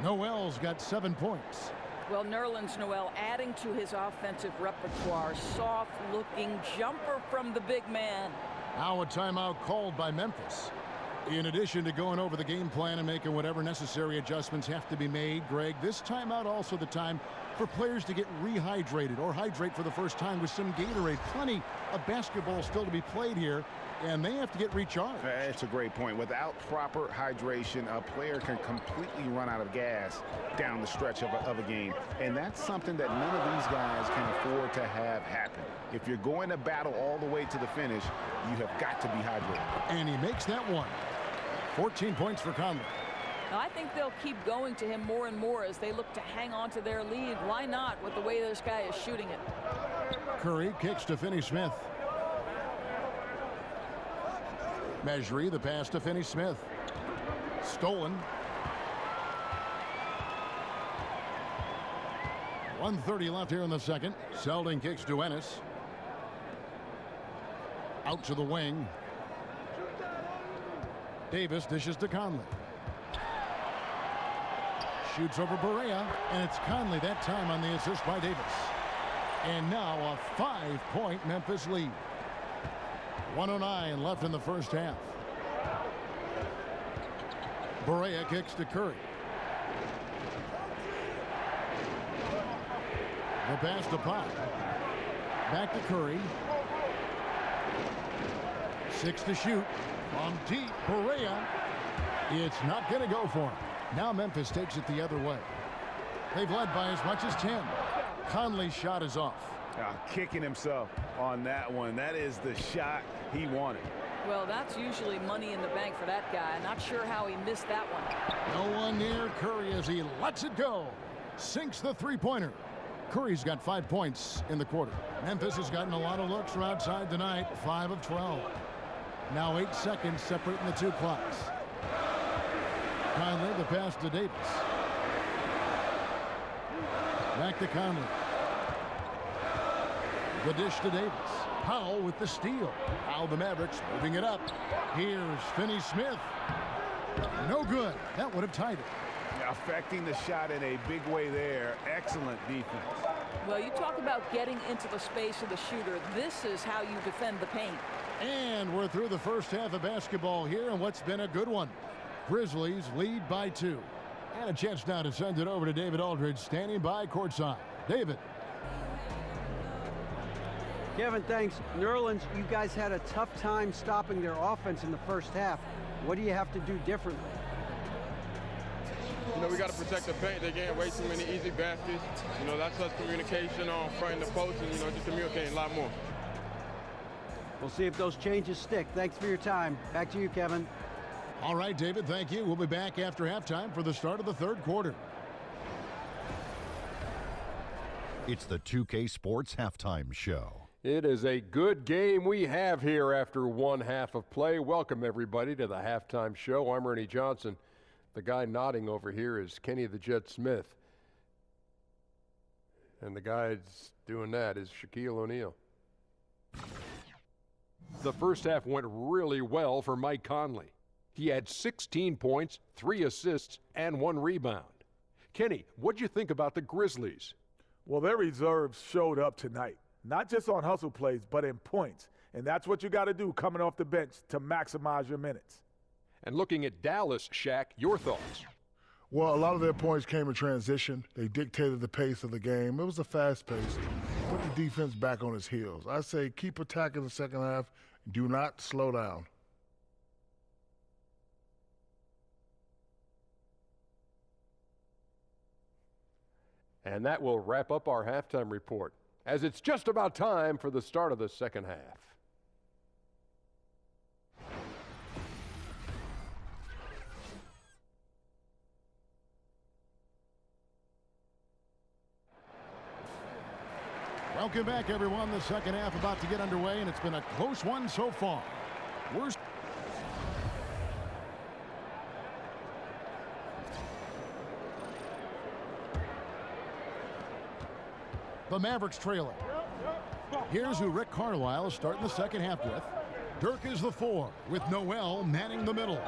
Noel's got 7 points. Well, Nerlens Noel adding to his offensive repertoire. Soft-looking jumper from the big man. Now a timeout called by Memphis. In addition to going over the game plan and making whatever necessary adjustments have to be made, Greg, this timeout also the time for players to get rehydrated or hydrate for the first time with some Gatorade. Plenty of basketball still to be played here, and they have to get recharged. That's a great point. Without proper hydration, a player can completely run out of gas down the stretch of a game. And that's something that none of these guys can afford to have happen. If you're going to battle all the way to the finish, you have got to be hydrated. And he makes that one. 14 points for Conley. Now, I think they'll keep going to him more and more as they look to hang on to their lead. Why not with the way this guy is shooting it? Curry kicks to Finney-Smith. Mejri, the pass to Finney-Smith. Stolen. 1:30 left here in the second. Selden kicks to Ennis. Out to the wing. Davis dishes to Conley. Shoots over Barea, and it's Conley that time on the assist by Davis. And now a 5-point Memphis lead. 1:09 left in the first half. Barea kicks to Curry. The pass to Pop. Back to Curry. 6 to shoot. From deep, Barea. It's not going to go for him. Now Memphis takes it the other way. They've led by as much as 10. Conley's shot is off. Kicking himself on that one. That is the shot he wanted. Well, that's usually money in the bank for that guy. Not sure how he missed that one. No one near Curry as he lets it go. Sinks the three-pointer. Curry's got 5 points in the quarter. Memphis has gotten a lot of looks from outside tonight. 5 of 12. Now 8 seconds separating the two clocks. Conley, the pass to Davis. Back to Conley. The dish to Davis. Powell with the steal. Now the Mavericks moving it up. Here's Finney-Smith. No good. That would have tied it. Affecting the shot in a big way there. Excellent defense. Well, you talk about getting into the space of the shooter. This is how you defend the paint. And we're through the first half of basketball here, and what's been a good one. Grizzlies lead by 2. And a chance now to send it over to David Aldridge, standing by courtside. David. Kevin, thanks. New Orleans, you guys had a tough time stopping their offense in the first half. What do you have to do differently? You know, we got to protect the paint. They getting way too many easy baskets. You know, that's us communication on front of the post and, you know, just communicating a lot more. We'll see if those changes stick. Thanks for your time. Back to you, Kevin. All right, David, thank you. We'll be back after halftime for the start of the third quarter. It's the 2K Sports Halftime Show. It is a good game we have here after one half of play. Welcome, everybody, to the halftime show. I'm Ernie Johnson. The guy nodding over here is Kenny the Jet Smith. And the guy that's doing that is Shaquille O'Neal. The first half went really well for Mike Conley. He had 16 points, 3 assists, and 1 rebound. Kenny, what'd you think about the Grizzlies? Well, their reserves showed up tonight, not just on hustle plays, but in points. And that's what you got to do coming off the bench to maximize your minutes. And looking at Dallas, Shaq, your thoughts? Well, a lot of their points came in transition. They dictated the pace of the game. It was a fast pace. Put the defense back on its heels. I say keep attacking the second half. Do not slow down. And that will wrap up our halftime report, as it's just about time for the start of the second half. Welcome back, everyone. The second half about to get underway, and it's been a close one so far. Worst. The Mavericks trailing. Here's who Rick Carlisle is starting the second half with. Dirk is the 4, with Noel manning the middle.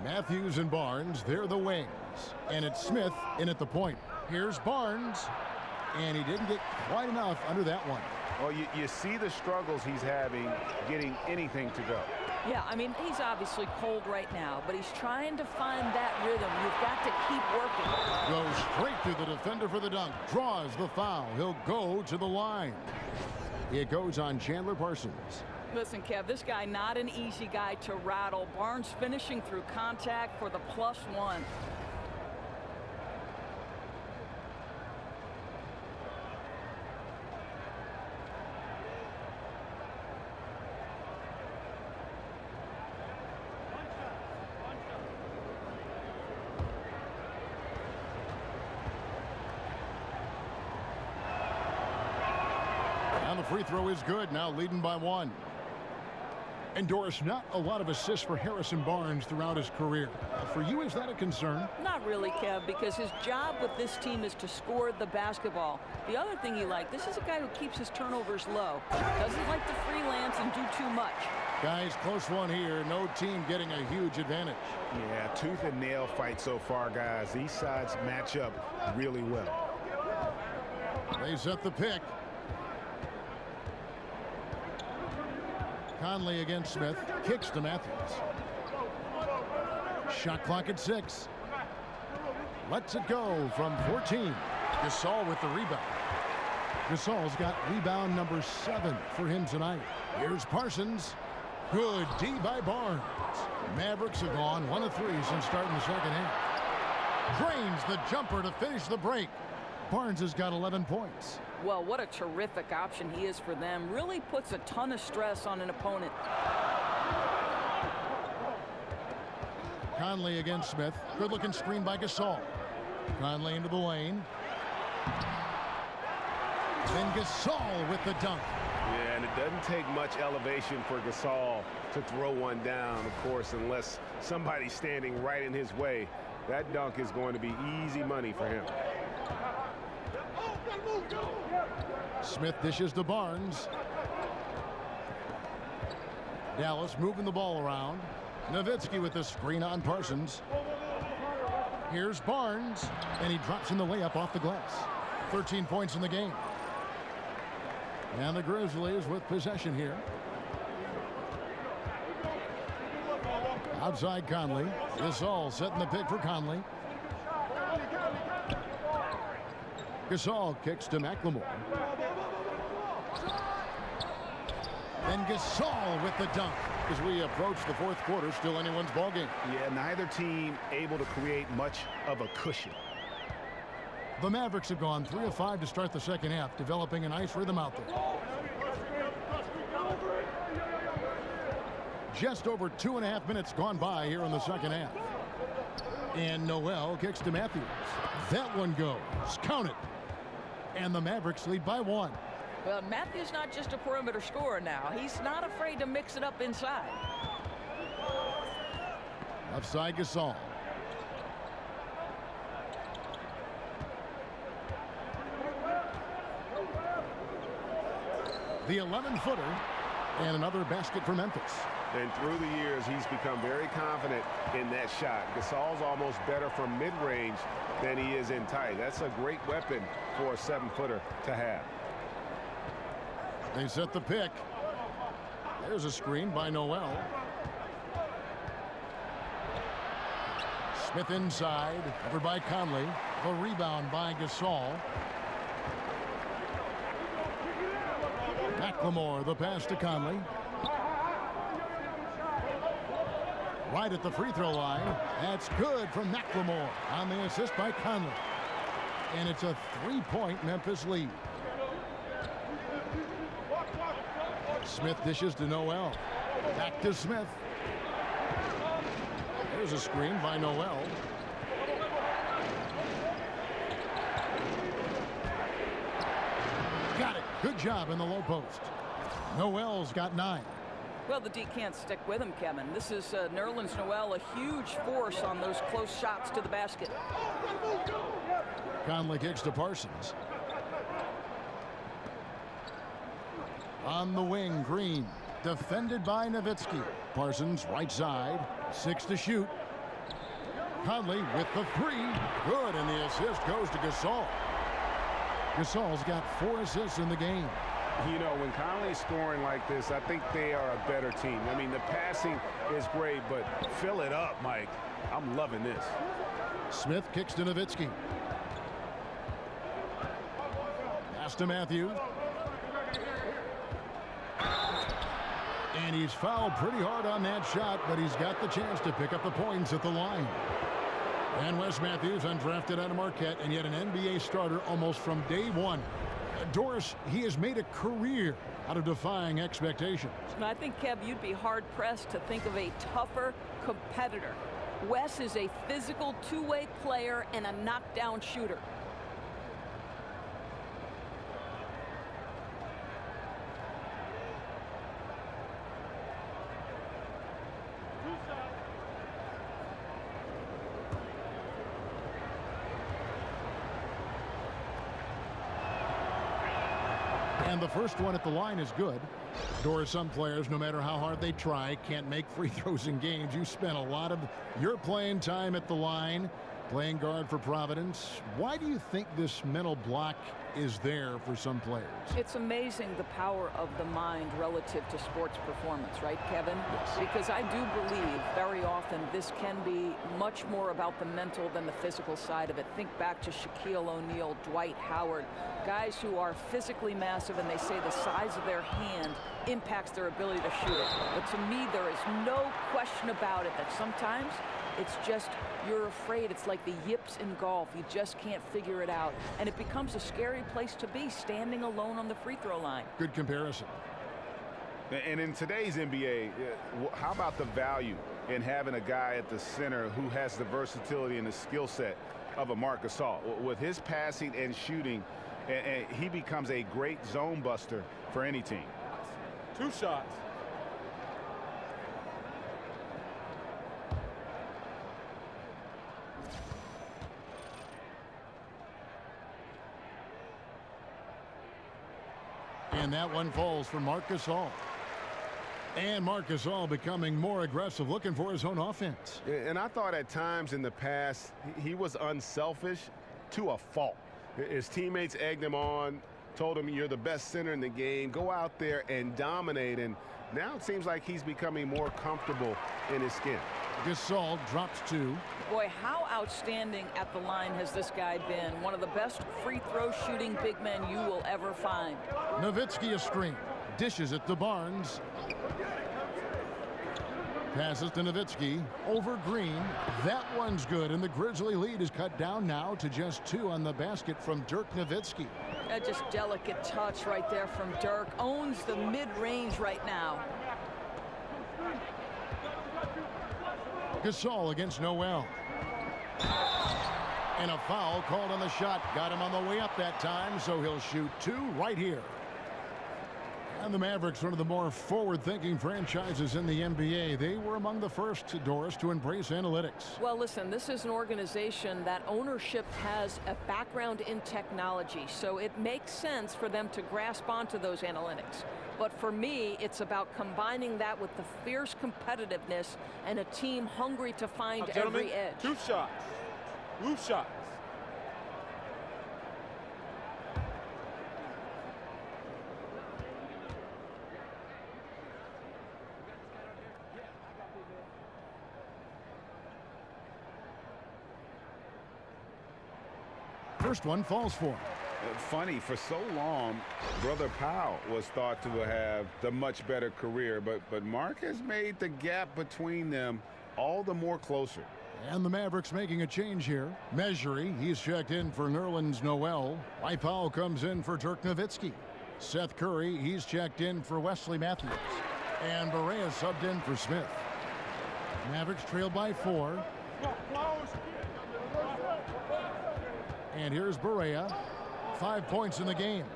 Matthews and Barnes, they're the wings. And it's Smith in at the point. Here's Barnes. And he didn't get quite enough under that one. Well, you see the struggles he's having getting anything to go. Yeah, I mean, he's obviously cold right now, but he's trying to find that rhythm. You've got to keep working. Goes straight through the defender for the dunk. Draws the foul. He'll go to the line. It goes on Chandler Parsons. Listen, Kev, this guy not an easy guy to rattle. Barnes finishing through contact for the +1. And the free throw is good, now leading by 1. And Doris, not a lot of assists for Harrison Barnes throughout his career. For you, is that a concern? Not really, Kev, because his job with this team is to score the basketball. The other thing you like, this is a guy who keeps his turnovers low. Doesn't like to freelance and do too much. Guys, close one here. No team getting a huge advantage. Yeah, tooth and nail fight so far, guys. These sides match up really well. They set the pick. Conley against Smith. Kicks to Matthews. Shot clock at 6. Lets it go from 14. Gasol with the rebound. Gasol's got rebound number 7 for him tonight. Here's Parsons. Good D by Barnes. Mavericks have gone 1 of 3 since starting the second half. Drains the jumper to finish the break. Barnes has got 11 points. Well, what a terrific option he is for them. Really puts a ton of stress on an opponent. Conley against Smith. Good looking screen by Gasol. Conley into the lane. Then Gasol with the dunk. Yeah, and it doesn't take much elevation for Gasol to throw one down, of course, unless somebody's standing right in his way. That dunk is going to be easy money for him. Smith dishes to Barnes. Dallas moving the ball around. Nowitzki with the screen on Parsons. Here's Barnes, and he drops in the layup off the glass. 13 points in the game. And the Grizzlies with possession here. Outside Conley. Gasol setting the pick for Conley. Gasol kicks to McLemore. And Gasol with the dunk. As we approach the fourth quarter, still anyone's ballgame. Yeah, neither team able to create much of a cushion. The Mavericks have gone 3 of 5 to start the second half, developing a nice rhythm out there. Just over 2.5 minutes gone by here in the second half. And Noel kicks to Matthews. That one goes. Count it. And the Mavericks lead by 1. Well, Matthews not just a perimeter scorer now. He's not afraid to mix it up inside. Left side Gasol. The 11-footer and another basket for Memphis. And through the years, he's become very confident in that shot. Gasol's almost better from mid-range than he is in tight. That's a great weapon for a 7-footer to have. They set the pick. There's a screen by Noel. Smith inside, over by Conley. The rebound by Gasol. McLemore, the pass to Conley. Right at the free throw line. That's good from McLemore on the assist by Conley. And it's a 3-point Memphis lead. Smith dishes to Noel. Back to Smith. There's a screen by Noel. Got it. Good job in the low post. Noel's got 9. Well, the D can't stick with him, Kevin. This is Nerlens Noel, a huge force on those close shots to the basket. Conley kicks to Parsons. On the wing, Green. Defended by Nowitzki. Parsons, right side. 6 to shoot. Conley with the 3. Good, and the assist goes to Gasol. Gasol's got 4 assists in the game. You know, when Conley's scoring like this, I think they are a better team. I mean, the passing is great, but fill it up, Mike. I'm loving this. Smith kicks to Nowitzki. Pass to Matthews. And he's fouled pretty hard on that shot, but he's got the chance to pick up the points at the line. And Wes Matthews, undrafted out of Marquette, and yet an NBA starter almost from day one. Doris, he has made a career out of defying expectations. And I think, Kev, you'd be hard-pressed to think of a tougher competitor. Wes is a physical two-way player and a knockdown shooter. And the first one at the line is good. Doris, some players, no matter how hard they try, can't make free throws in games. You spent a lot of your playing time at the line, playing guard for Providence. Why do you think this mental block is there for some players? It's amazing the power of the mind relative to sports performance, right, Kevin? Yes. Because I do believe very often this can be much more about the mental than the physical side of it. Think back to Shaquille O'Neal, Dwight Howard, guys who are physically massive, and they say the size of their hand impacts their ability to shoot it. But to me, there is no question about it that sometimes it's just you're afraid. It's like the yips in golf. You just can't figure it out. And it becomes a scary place to be, standing alone on the free throw line. Good comparison. And in today's NBA, how about the value in having a guy at the center who has the versatility and the skill set of a Marc Gasol? With his passing and shooting, and he becomes a great zone buster for any team. 2 shots. And that one falls for Marc Gasol. And Marc Gasol becoming more aggressive, looking for his own offense. And I thought at times in the past he was unselfish to a fault. His teammates egged him on, told him, you're the best center in the game, go out there and dominate. And now it seems like he's becoming more comfortable in his skin. Gasol drops 2. Boy, how outstanding at the line has this guy been. One of the best free throw shooting big men you will ever find. Nowitzki a screen. Dishes it to Barnes. Passes to Nowitzki. Over Green. That one's good, and the Grizzly lead is cut down now to just 2 on the basket from Dirk Nowitzki. Just delicate touch right there from Dirk. Owns the mid-range right now. Gasol against Noel. And a foul called on the shot. Got him on the way up that time, so he'll shoot 2 right here. And the Mavericks, one of the more forward-thinking franchises in the NBA. They were among the first, Doris, to embrace analytics. Well, listen, this is an organization that ownership has a background in technology, so it makes sense for them to grasp onto those analytics. But for me, it's about combining that with the fierce competitiveness and a team hungry to find every edge. 2 shots. Roof shots. First one falls for him. Funny, for so long, Brother Powell was thought to have the much better career, but Mark has made the gap between them all the more closer. And the Mavericks making a change here. Measury, he's checked in for Nerlens Noel. Dwight Powell comes in for Dirk Nowitzki. Seth Curry, he's checked in for Wesley Matthews. And Barea subbed in for Smith. Mavericks trailed by 4. And here's Barea. 5 points in the game.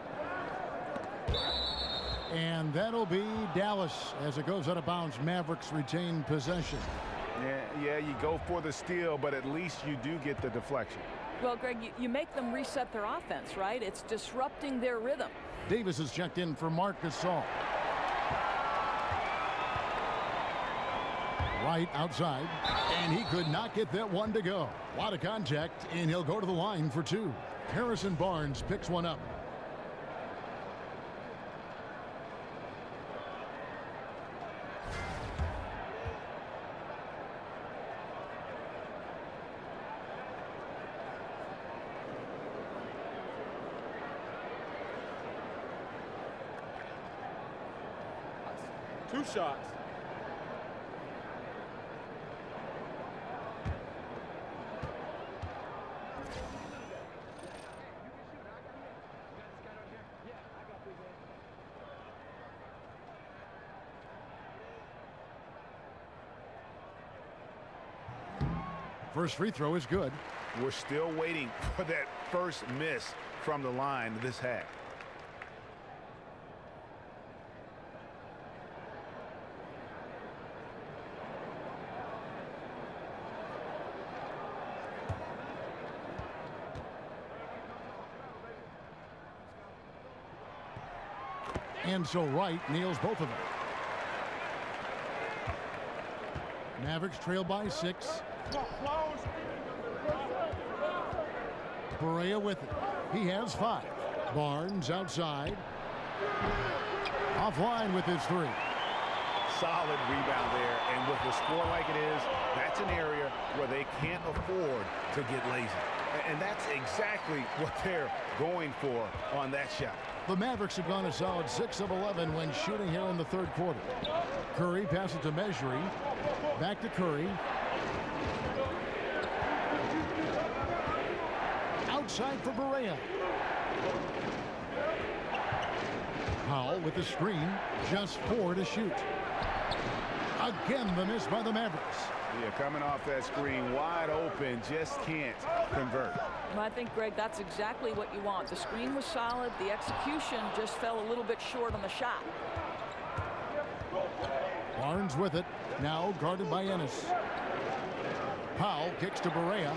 And that'll be Dallas as it goes out of bounds. Mavericks retain possession. Yeah, you go for the steal, but at least you do get the deflection. Well, Greg, you make them reset their offense, right? It's disrupting their rhythm. Davis is checked in for Marc Gasol. Right outside, and he could not get that one to go. A lot of contact, and he'll go to the line for 2. Harrison Barnes picks one up. 2 shots. First free throw is good. We're still waiting for that first miss from the line this half. And so Wright nails both of them. Mavericks trail by 6. Barea with it. He has 5. Barnes outside. Offline with his 3. Solid rebound there, and with the score like it is, that's an area where they can't afford to get lazy. And that's exactly what they're going for on that shot. The Mavericks have gone a solid 6 of 11 when shooting here in the third quarter. Curry passes to Mejri. Back to Curry. Outside for Barea. Powell with the screen. Just 4 to shoot. Again, the miss by the Mavericks. Yeah, coming off that screen, wide open, just can't convert. And I think, Greg, that's exactly what you want. The screen was solid. The execution just fell a little bit short on the shot. Barnes with it. Now guarded by Ennis. Powell kicks to Barea.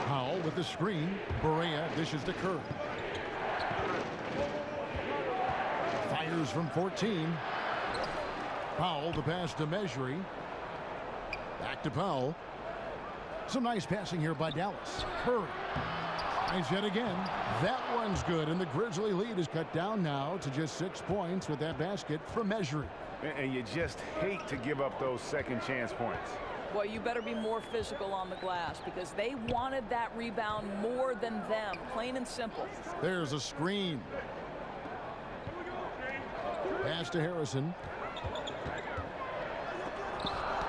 Powell with the screen. Barea dishes to Curry. Fires from 14. Powell the pass to Mejri. Back to Powell. Some nice passing here by Dallas. Curry tries yet again. That one's good, and the Grizzly lead is cut down now to just 6 points with that basket from Mejri. And you just hate to give up those second chance points. Well, you better be more physical on the glass because they wanted that rebound more than them, plain and simple. There's a screen. Pass to Harrison.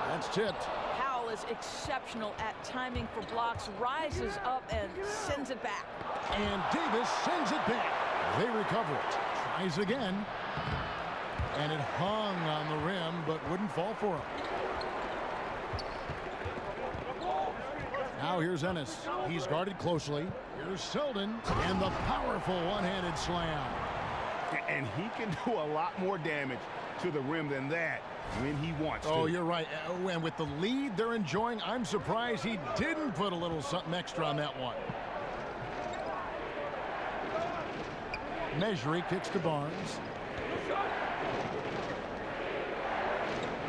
That's tipped. Powell is exceptional at timing for blocks, rises up and sends it back. And Davis sends it back. They recover it. Tries again. And it hung on the rim, but wouldn't fall for him. Now here's Ennis. He's guarded closely. Here's Selden. And the powerful one-handed slam. And he can do a lot more damage to the rim than that when he wants to. Oh, you're right. And with the lead they're enjoying, I'm surprised he didn't put a little something extra on that one. Mejri kicks to Barnes.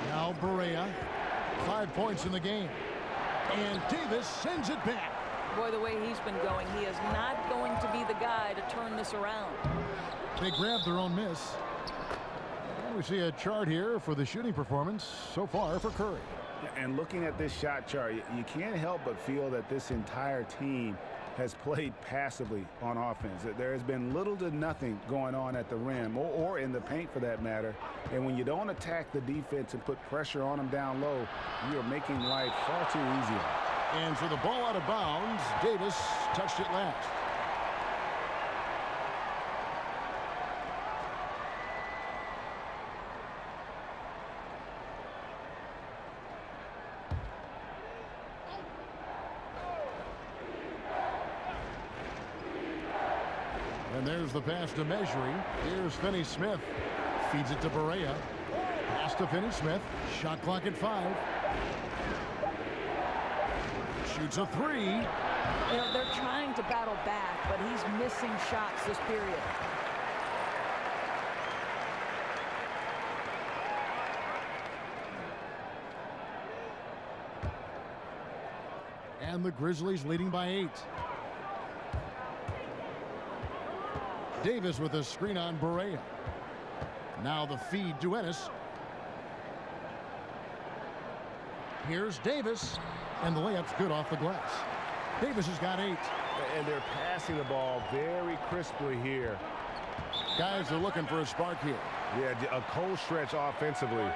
Now Barea. 5 points in the game. And Davis sends it back. Boy, the way he's been going, he is not going to be the guy to turn this around. They grabbed their own miss. And we see a chart here for the shooting performance so far for Curry. And looking at this shot chart, you can't help but feel that this entire team has played passively on offense. There has been little to nothing going on at the rim or in the paint for that matter. And when you don't attack the defense and put pressure on them down low, you are making life far too easy. And for the ball out of bounds, Davis touched it last. And there's the pass to Mejri. Here's Finney-Smith. Feeds it to Barea. Pass to Finney-Smith. Shot clock at 5. Shoots a 3. You know, they're trying to battle back, but he's missing shots this period. And the Grizzlies leading by 8. Davis with a screen on Barea. Now the feed to Ennis. Here's Davis. And the layup's good off the glass. Davis has got 8. And they're passing the ball very crisply here Guys are looking for a spark here. Yeah, a cold stretch offensively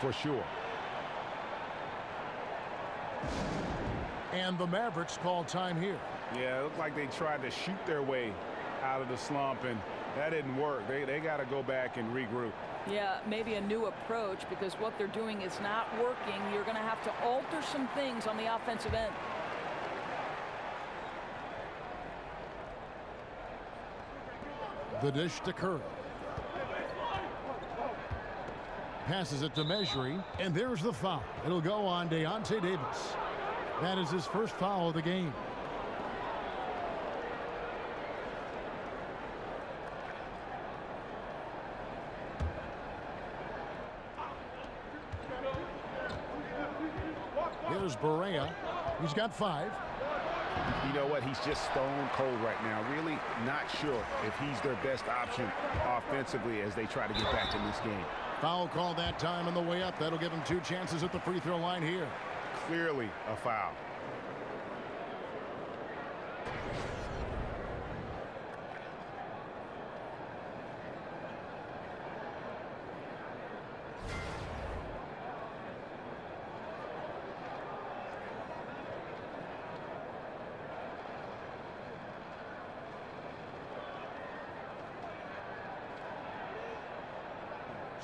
for sure. And the Mavericks call time here. Yeah, it looked like they tried to shoot their way out of the slump, and that didn't work. They got to go back and regroup. Yeah, maybe a new approach, because what they're doing is not working. You're going to have to alter some things on the offensive end. The dish to Curry. Passes it to Mejri, and there's the foul. It'll go on Deontay Davis. That is his first foul of the game. Here's Barea. He's got 5. You know what? He's just stone cold right now. Really not sure if he's their best option offensively as they try to get back in this game. Foul call that time on the way up. That'll give him 2 chances at the free throw line here. Clearly a foul.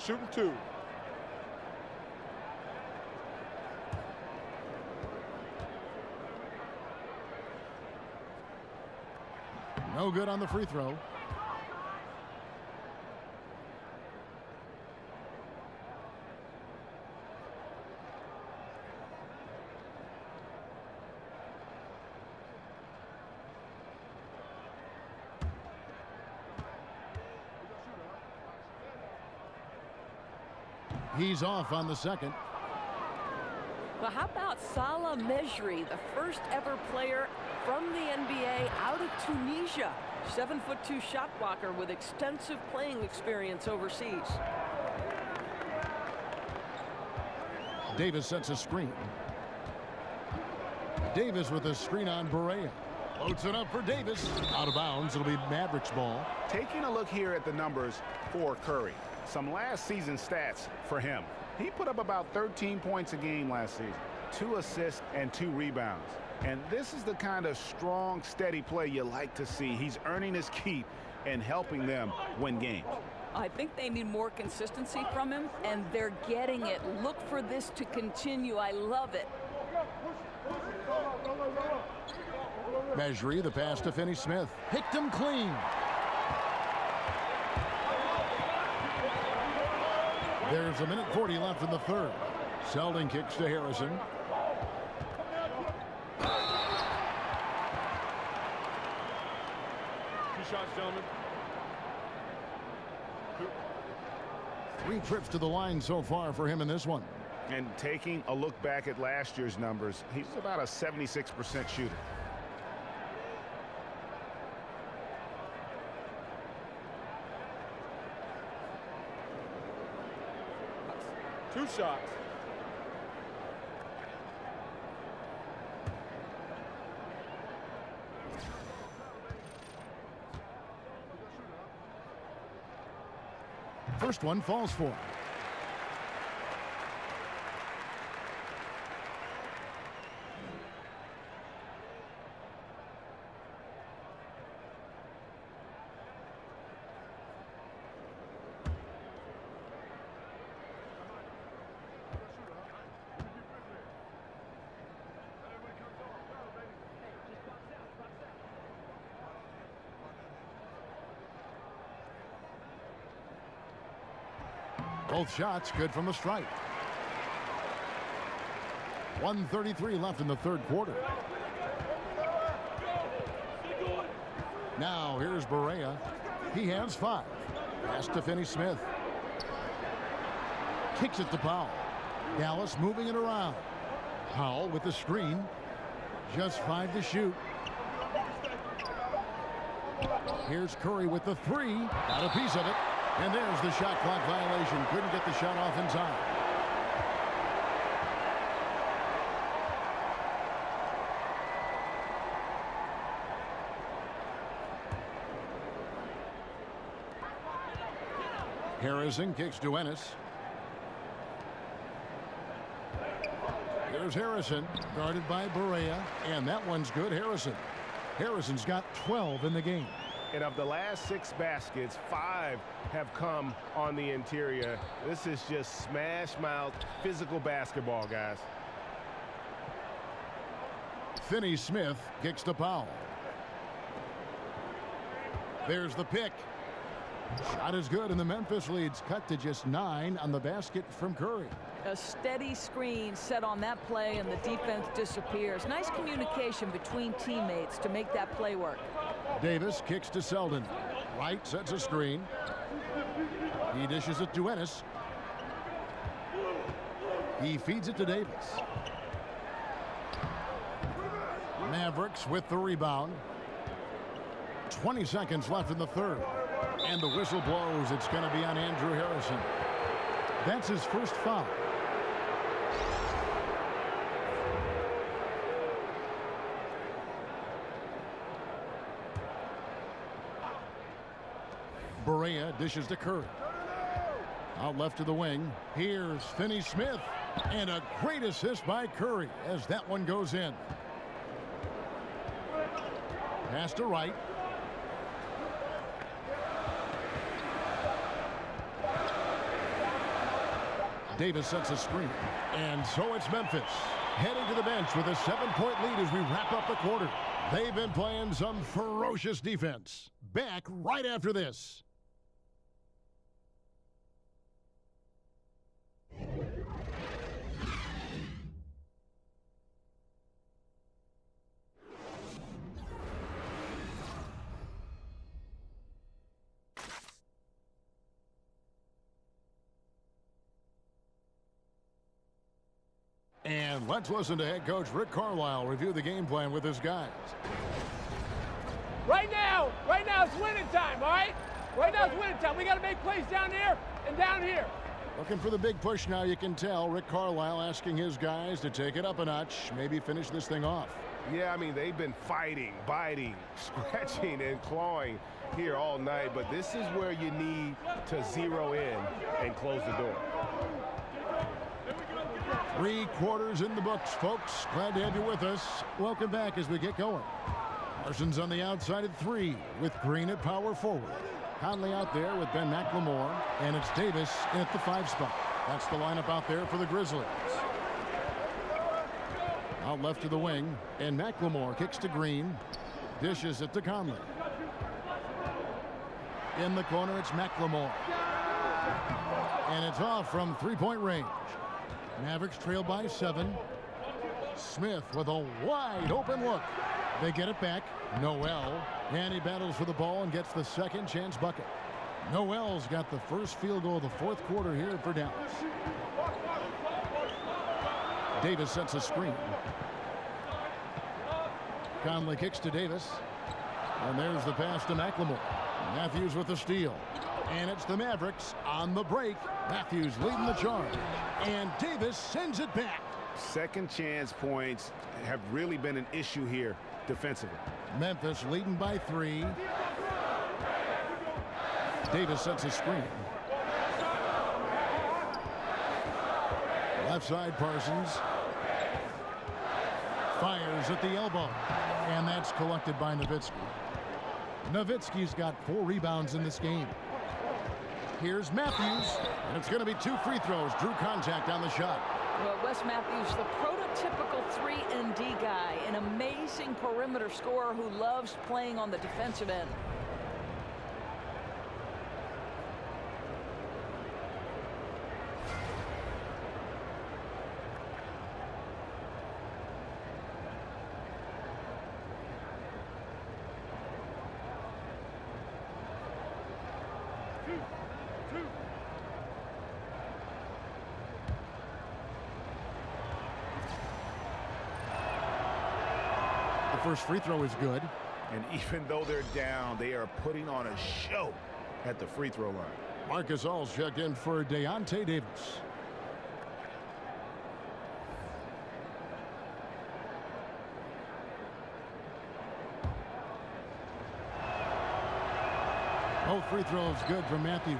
Shooting 2. No good on the free throw. He's off on the second. Well, how about Salah Mejri, the first ever player from the NBA out of Tunisia? 7'2" shot blocker with extensive playing experience overseas. Davis sets a screen. Davis with a screen on Barea. Floats it up for Davis. Out of bounds. It'll be Mavericks ball. Taking a look here at the numbers for Curry. Some last season stats for him. He put up about 13 points a game last season, 2 assists and 2 rebounds. And this is the kind of strong, steady play you like to see. He's earning his keep and helping them win games. I think they need more consistency from him, and they're getting it. Look for this to continue. I love it. Mejri, the pass to Finney-Smith. Picked him clean. There's 1:40 left in the third. Selden kicks to Harrison. Shots, gentlemen. 3 trips to the line so far for him in this one. And taking a look back at last year's numbers, he's about a 76% shooter. Two shots. First one falls for him. Both shots good from the stripe. 1:33 left in the third quarter. Now here's Barea. He has 5. Pass to Finney-Smith. Kicks it to Powell. Dallas moving it around. Powell with the screen. Just 5 to shoot. Here's Curry with the 3. Got a piece of it. And there's the shot clock violation. Couldn't get the shot off in time. Harrison kicks to Ennis. Here's Harrison, guarded by Barea, and that one's good. Harrison's got 12 in the game. And of the last 6 baskets, 5 have come on the interior. This is just smash-mouth physical basketball, guys. Finney Smith kicks to Powell. There's the pick. Shot is good, and the Memphis lead's cut to just 9 on the basket from Curry. A steady screen set on that play, and the defense disappears. Nice communication between teammates to make that play work. Davis kicks to Selden. Wright sets a screen. He dishes it to Ennis. He feeds it to Davis. Mavericks with the rebound. 20 seconds left in the third. And the whistle blows. It's going to be on Andrew Harrison. That's his first foul. Barea dishes to Curry. Out left to the wing. Here's Finney Smith. And a great assist by Curry as that one goes in. Pass to Wright. Davis sets a screen. And so it's Memphis heading to the bench with a 7-point lead as we wrap up the quarter. They've been playing some ferocious defense. Back right after this. And let's listen to head coach Rick Carlisle review the game plan with his guys. Right now it's winning time, all right? Right now it's winning time. We got to make plays down there and down here. Looking for the big push now, you can tell. Rick Carlisle asking his guys to take it up a notch, maybe finish this thing off. Yeah, I mean, they've been fighting, biting, scratching, and clawing here all night, but this is where you need to zero in and close the door. 3 quarters in the books, folks. Glad to have you with us. Welcome back as we get going. Parsons on the outside at 3 with Green at power forward. Conley out there with Ben McLemore, and it's Davis at the 5 spot. That's the lineup out there for the Grizzlies. Out left to the wing, and McLemore kicks to Green. Dishes it to Conley. In the corner, it's McLemore. And it's off from 3-point range. Mavericks trail by 7. Smith with a wide open look. They get it back. Noel. And he battles for the ball and gets the second chance bucket. Noel's got the first field goal of the 4th quarter here for Dallas. Davis sets a screen. Conley kicks to Davis. And there's the pass to McLemore. Matthews with the steal. And it's the Mavericks on the break. Matthews leading the charge. And Davis sends it back. Second chance points have really been an issue here defensively. Memphis leading by 3. Davis sets a screen. Left side Parsons. Fires at the elbow. And that's collected by Nowitzki. Nowitzki's got 4 rebounds in this game. Here's Matthews, and it's going to be 2 free throws. Drew contact on the shot. Well, Wes Matthews, the prototypical 3-and-D guy, an amazing perimeter scorer who loves playing on the defensive end. First free throw is good. And even though they're down, they are putting on a show at the free throw line. Marcus All's checked in for Deontay Davis. Both free throws good for Matthews.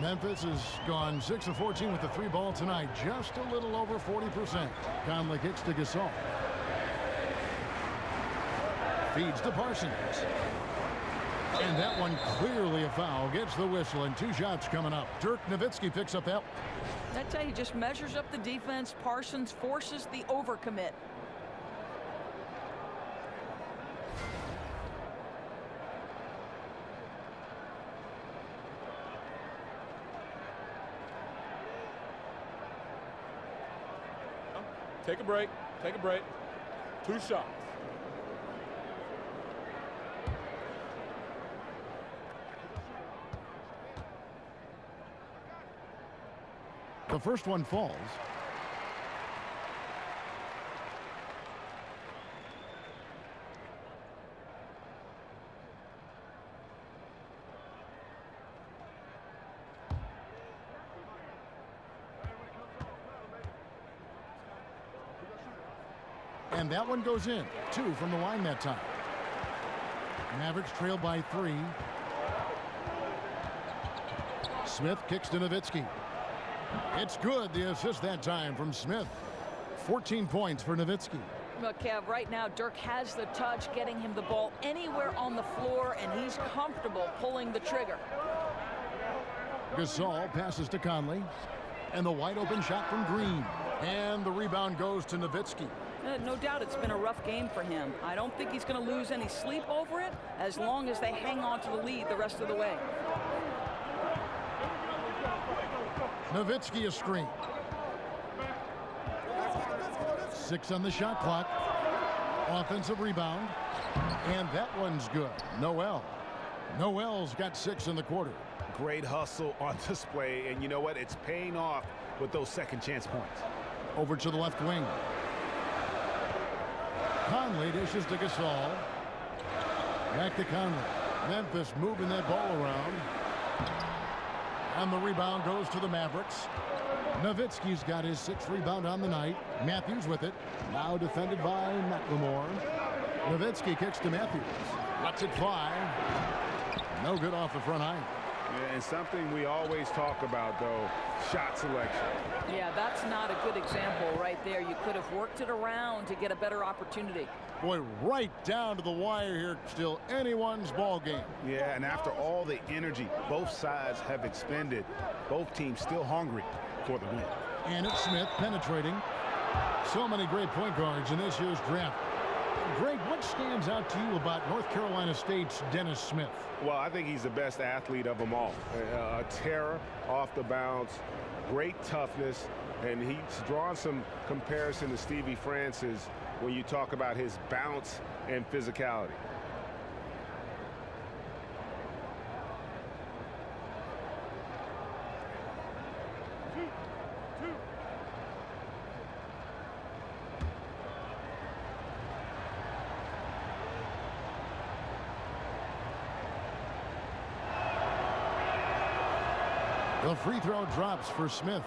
Memphis has gone 6 of 14 with the 3-ball tonight, just a little over 40%. Conley kicks to Gasol. Feeds to Parsons. And that one clearly a foul. Gets the whistle, and 2 shots coming up. Dirk Nowitzki picks up that. That's how he just measures up the defense. Parsons forces the overcommit. Take a break. Take a break. 2 shots. The first one falls. And that one goes in. 2 from the line that time. Mavericks trail by 3. Smith kicks to Nowitzki. It's good. The assist that time from Smith. 14 points for Nowitzki. Look, Kev, right now Dirk has the touch, getting him the ball anywhere on the floor, and he's comfortable pulling the trigger. Gasol passes to Conley. And the wide open shot from Green. And the rebound goes to Nowitzki. No doubt it's been a rough game for him. I don't think he's going to lose any sleep over it as long as they hang on to the lead the rest of the way. Nowitzki a screen. 6 on the shot clock. Offensive rebound. And that one's good. Noel's got 6 in the quarter. Great hustle on display, and you know what? It's paying off with those second chance points. Over to the left wing. Conley dishes to Gasol. Back to Conley. Memphis moving that ball around. And the rebound goes to the Mavericks. Nowitzki's got his 6th rebound on the night. Matthews with it. Now defended by McLemore. Nowitzki kicks to Matthews. Lets it fly. No good off the front iron. Yeah, and something we always talk about, though, shot selection. Yeah, that's not a good example right there. You could have worked it around to get a better opportunity. Boy, right down to the wire here. Still anyone's ball game. Yeah, and after all the energy both sides have expended, both teams still hungry for the win. And it's Smith penetrating. So many great point guards in this year's draft. Greg, what stands out to you about North Carolina State's Dennis Smith? Well, I think he's the best athlete of them all. A terror off the bounce, great toughness, and he's drawn some comparison to Stevie Francis when you talk about his bounce and physicality. The free throw drops for Smith.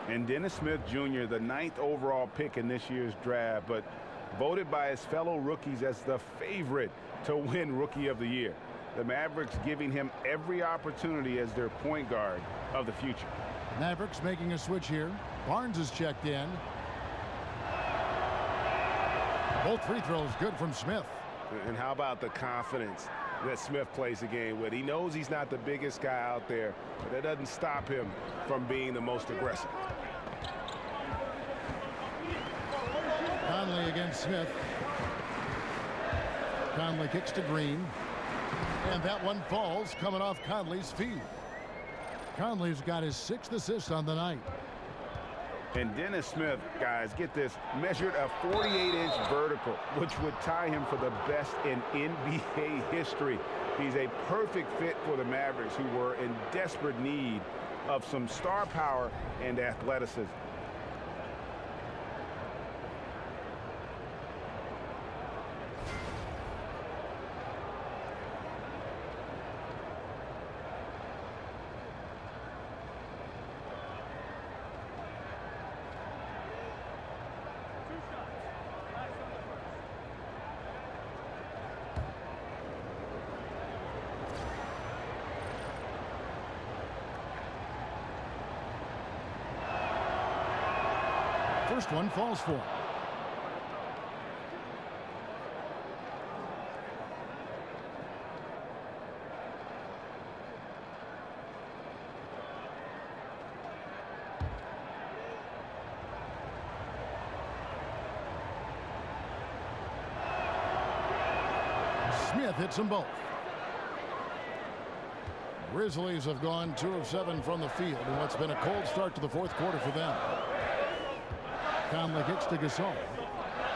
And Dennis Smith Jr., the 9th overall pick in this year's draft, but voted by his fellow rookies as the favorite to win Rookie of the Year. The Mavericks giving him every opportunity as their point guard of the future. Mavericks making a switch here. Barnes is checked in. Both free throws good from Smith. And how about the confidence that Smith plays the game with? He knows he's not the biggest guy out there, but that doesn't stop him from being the most aggressive. Conley against Smith. Conley kicks to Green. And that one falls coming off Conley's feet. Conley's got his 6th assist on the night. And Dennis Smith, guys, get this, measured a 48-inch vertical, which would tie him for the best in NBA history. He's a perfect fit for the Mavericks, who were in desperate need of some star power and athleticism. first one falls for him. Smith hits them both. Grizzlies have gone 2 of 7 from the field in what's been a cold start to the fourth quarter for them. Conley kicks to Gasol.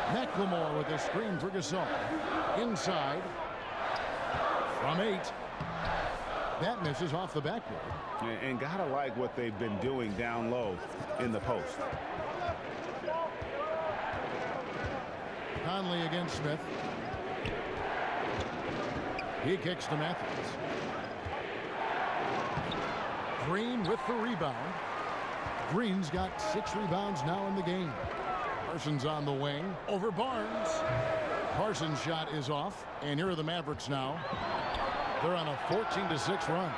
McLemore with a screen for Gasol. Inside. From 8. That misses off the backboard. And gotta like what they've been doing down low in the post. Conley against Smith. He kicks to Matthews. Green with the rebound. Green's got 6 rebounds now in the game. Parsons on the wing over Barnes. Parsons' shot is off, and here are the Mavericks now. They're on a 14-6 run.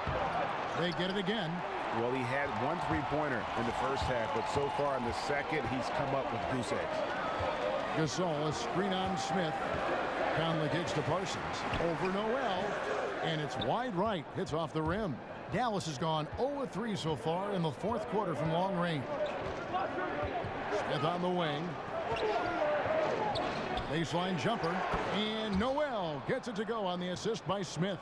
They get it again. Well, he had 1 3-pointer in the first half, but so far in the second, he's come up with goose eggs. Gasol, a screen on Smith. Conley kicks to Parsons. Over Noel, and it's wide right. Hits off the rim. Dallas has gone 0-3 so far in the fourth quarter from long range. Smith on the wing. Baseline jumper. And Noel gets it to go on the assist by Smith.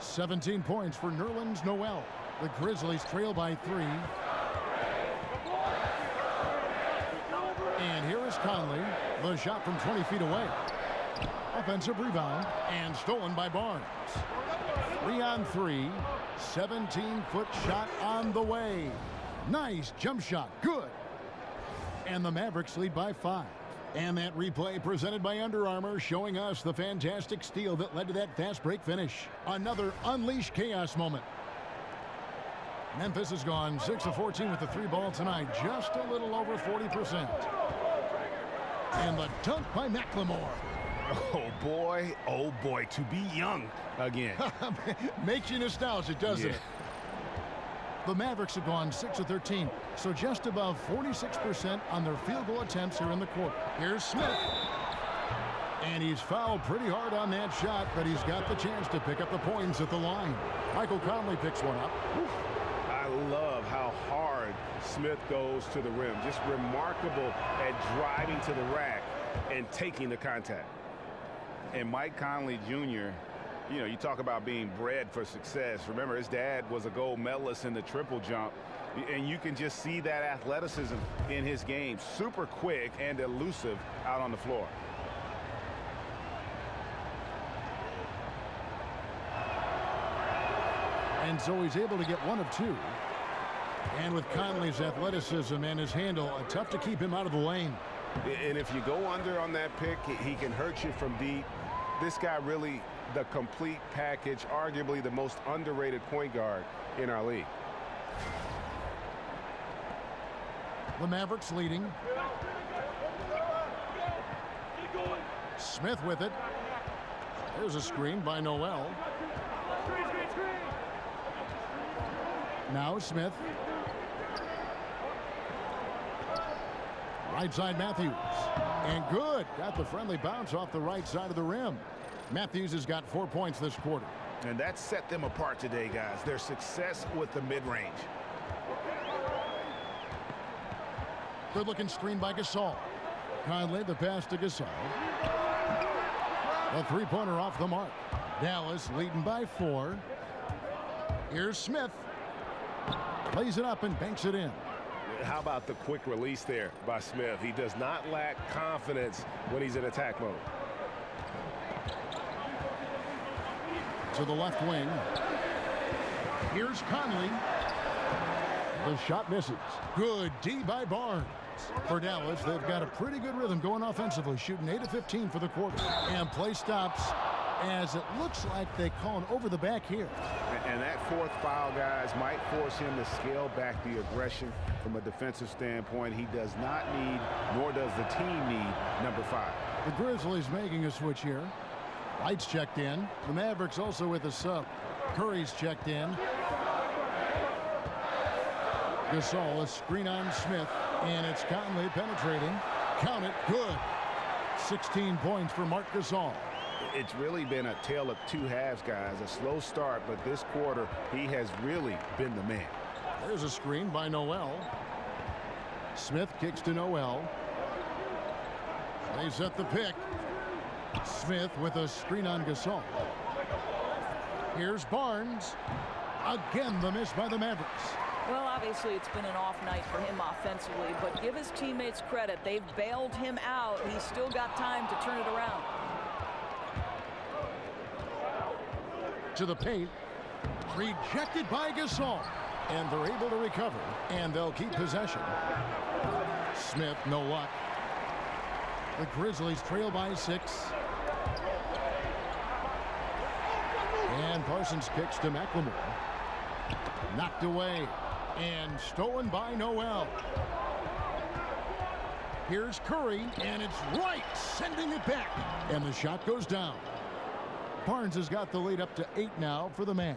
17 points for Nerlens Noel. The Grizzlies trail by 3. And here is Conley. The shot from 20 feet away. Offensive rebound. And stolen by Barnes. 3 on 3. 17-foot shot on the way. Nice jump shot. Good. And the Mavericks lead by 5. And that replay presented by Under Armour, showing us the fantastic steal that led to that fast break finish. Another unleash chaos moment. Memphis has gone 6 of 14 with the 3 ball tonight. Just a little over 40%. And the dunk by McLemore. Oh boy, to be young again. Makes you nostalgic, doesn't it? The Mavericks have gone 6 of 13, so just above 46% on their field goal attempts here in the quarter. Here's Smith. And he's fouled pretty hard on that shot, but he's got the chance to pick up the points at the line. Michael Conley picks one up. I love how hard Smith goes to the rim. Just remarkable at driving to the rack and taking the contact. And Mike Conley Jr., you know, you talk about being bred for success. Remember, his dad was a gold medalist in the triple jump. And you can just see that athleticism in his game. Super quick and elusive out on the floor. And so he's able to get 1 of 2. And with Conley's athleticism and his handle, tough to keep him out of the lane. And if you go under on that pick, he can hurt you from deep. This guy really the complete package, arguably the most underrated point guard in our league. The Mavericks leading. Smith with it. There's a screen by Noel. Now Smith. Right side Matthews. And good. Got the friendly bounce off the right side of the rim. Matthews has got 4 points this quarter. And that set them apart today, guys. Their success with the mid-range. Good looking screen by Gasol. Conley the pass to Gasol. A 3-pointer off the mark. Dallas leading by 4. Here's Smith. Plays it up and banks it in. How about the quick release there by Smith? He does not lack confidence when he's in attack mode. To the left wing. Here's Conley. The shot misses. Good D by Barnes. For Dallas, they've got a pretty good rhythm going offensively, shooting 8 of 15 for the quarter. And play stops as it looks like they call an over the back here. And that 4th foul, guys, might force him to scale back the aggression from a defensive standpoint. He does not need, nor does the team need, number 5. The Grizzlies making a switch here. Lights checked in. The Mavericks also with a sub. Curry's checked in. Gasol, a screen on Smith, and it's Conley penetrating. Count it, good. 16 points for Marc Gasol. It's really been a tale of two halves, guys. A slow start, but this quarter, he has really been the man. There's a screen by Noel. Smith kicks to Noel. They set the pick. Smith with a screen on Gasol. Here's Barnes. Again, the miss by the Mavericks. Well, obviously, it's been an off night for him offensively, but give his teammates credit. They've bailed him out. He's still got time to turn it around. To the paint. Rejected by Gasol. And they're able to recover, and they'll keep possession. Smith, no luck. The Grizzlies trail by 6. And Parsons kicks to McLemore. Knocked away and stolen by Noel. Here's Curry, and it's right, sending it back. And the shot goes down. Barnes has got the lead up to 8 now for the Mavs.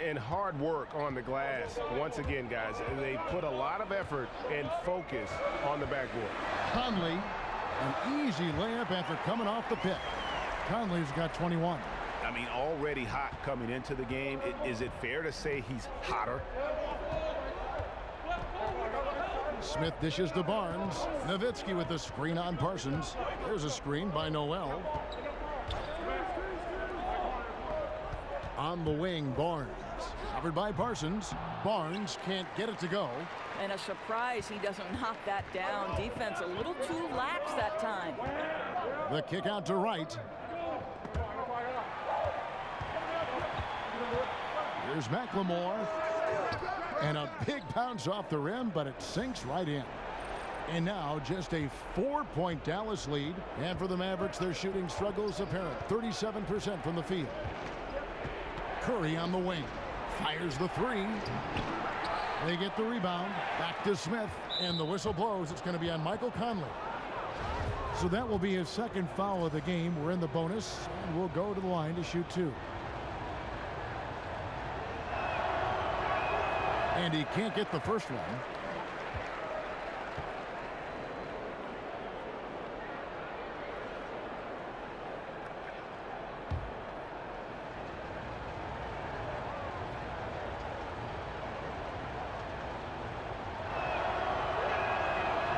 And hard work on the glass. Once again, guys, they put a lot of effort and focus on the backboard. Conley, an easy layup after coming off the pick. Conley's got 21. I mean, already hot coming into the game. Is it fair to say he's hotter? Smith dishes to Barnes. Nowitzki with the screen on Parsons. There's a screen by Noel. On the wing, Barnes. Covered by Parsons. Barnes can't get it to go. And a surprise he doesn't knock that down. Defense a little too lax that time. The kick out to Wright. Here's McLemore. And a big bounce off the rim, but it sinks right in. And now just a 4-point Dallas lead. And for the Mavericks, their shooting struggles apparent. 37% from the field. Curry on the wing. Fires the 3. They get the rebound. Back to Smith. And the whistle blows. It's going to be on Michael Conley. So that will be his second foul of the game. We're in the bonus. And we'll go to the line to shoot 2. And he can't get the first one.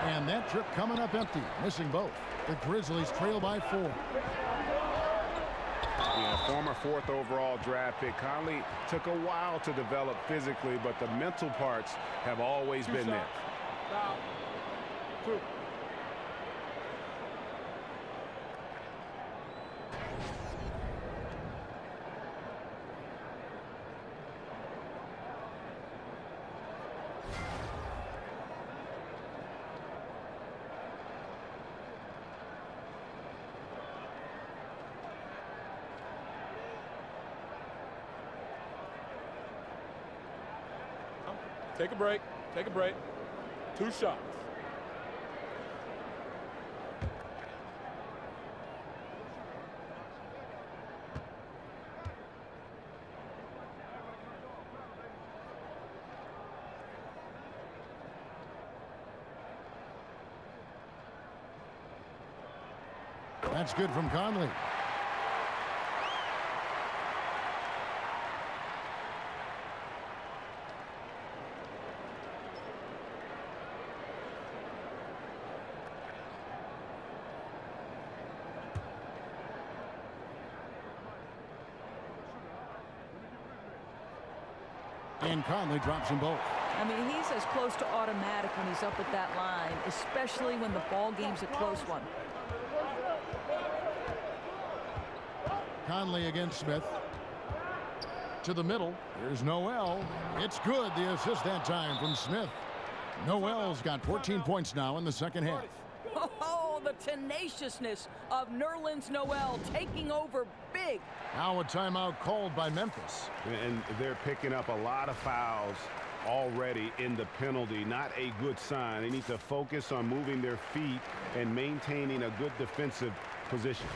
And that trip coming up empty, missing both. The Grizzlies trail by 4. Yeah, former 4th overall draft pick. Conley took a while to develop physically, but the mental parts have always been there. Foul. 2. Take a break. Take a break. 2 shots. That's good from Conley. And Conley drops them both. I mean, he's as close to automatic when he's up at that line, especially when the ball game's a close one. Conley against Smith. To the middle. Here's Noel. It's good. The assist that time from Smith. Noel's got 14 points now in the second half. Oh, the tenaciousness of Nerlens Noel taking over big. Now a timeout called by Memphis. And they're picking up a lot of fouls already in the penalty. Not a good sign. They need to focus on moving their feet and maintaining a good defensive position.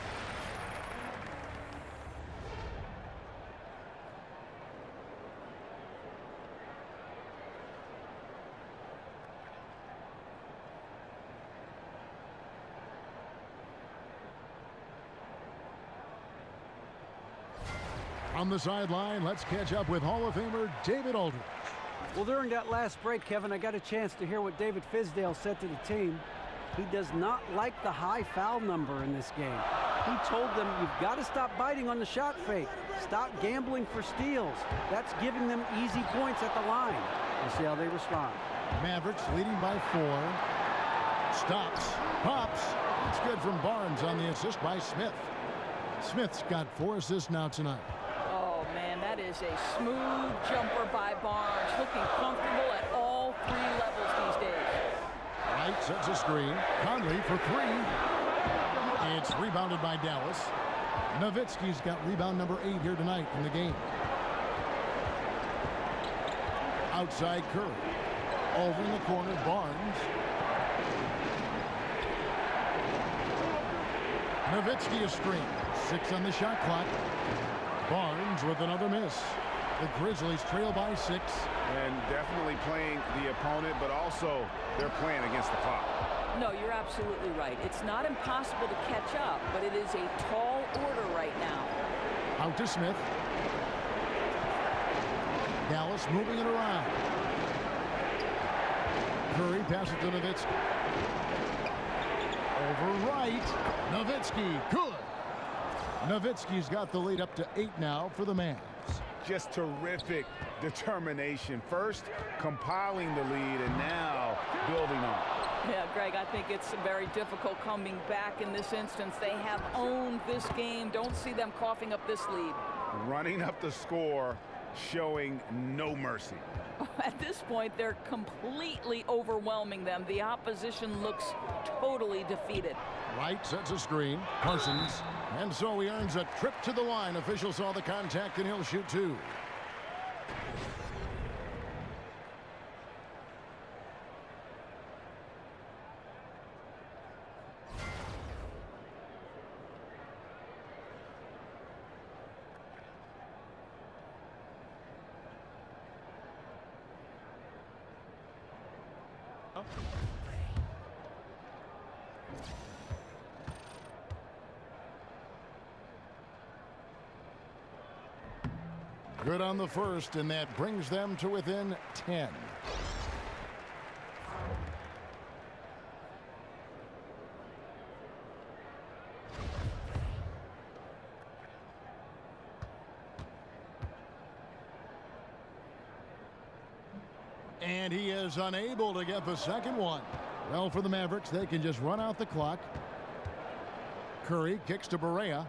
From the sideline, let's catch up with Hall of Famer David Aldridge. Well, during that last break, Kevin, I got a chance to hear what David Fizdale said to the team. He does not like the high foul number in this game. He told them, you've got to stop biting on the shot fake. Stop gambling for steals. That's giving them easy points at the line. We'll see how they respond. Mavericks leading by 4. Stops. Pops. It's good from Barnes on the assist by Smith. Smith's got 4 assists now tonight. Oh, man, that is a smooth jumper by Barnes, looking comfortable at all 3 levels these days. Wright sets a screen. Conley for 3. It's rebounded by Dallas. Nowitzki's got rebound number 8 here tonight in the game. Outside Curry. Over in the corner, Barnes. Nowitzki a screen. 6 on the shot clock. Barnes with another miss. The Grizzlies trail by 6. And definitely playing the opponent, but also they're playing against the clock. No, you're absolutely right. It's not impossible to catch up, but it is a tall order right now. Out to Smith. Dallas moving it around. Curry passes to Nowitzki. Over Wright. Nowitzki, good. Nowitzki's got the lead up to 8 now for the Mavs. Just terrific determination. First, compiling the lead, and now building on. Yeah, Greg, I think it's very difficult coming back in this instance. They have owned this game. Don't see them coughing up this lead. Running up the score, showing no mercy. At this point, they're completely overwhelming them. The opposition looks totally defeated. Wright sets a screen. Parsons. And so he earns a trip to the line. Official saw the contact, and he'll shoot 2. Good on the first, and that brings them to within 10. And he is unable to get the second one. Well, for the Mavericks, they can just run out the clock. Curry kicks to Barea.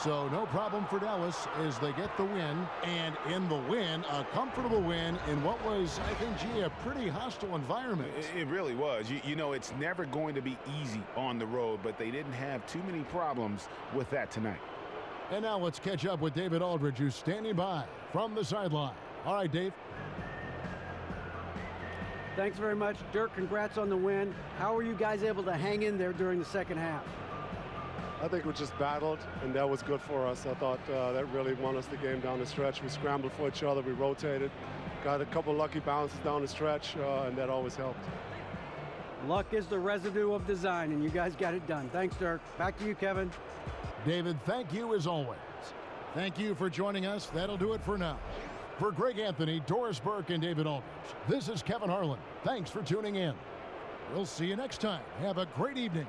So no problem for Dallas as they get the win. And in the win, a comfortable win in what was, I think, gee, a pretty hostile environment. It really was. You know, it's never going to be easy on the road, but they didn't have too many problems with that tonight. And now let's catch up with David Aldridge, who's standing by from the sideline. All right, Dave. Thanks very much, Dirk. Congrats on the win. How were you guys able to hang in there during the second half? I think we just battled, and that was good for us. I thought that really won us the game down the stretch. We scrambled for each other. We rotated, got a couple lucky bounces down the stretch, and that always helped. Luck is the residue of design, and you guys got it done. Thanks, Dirk. Back to you, Kevin. David, thank you as always. Thank you for joining us. That'll do it for now. For Greg Anthony, Doris Burke, and David Aldridge, this is Kevin Harlan. Thanks for tuning in. We'll see you next time. Have a great evening.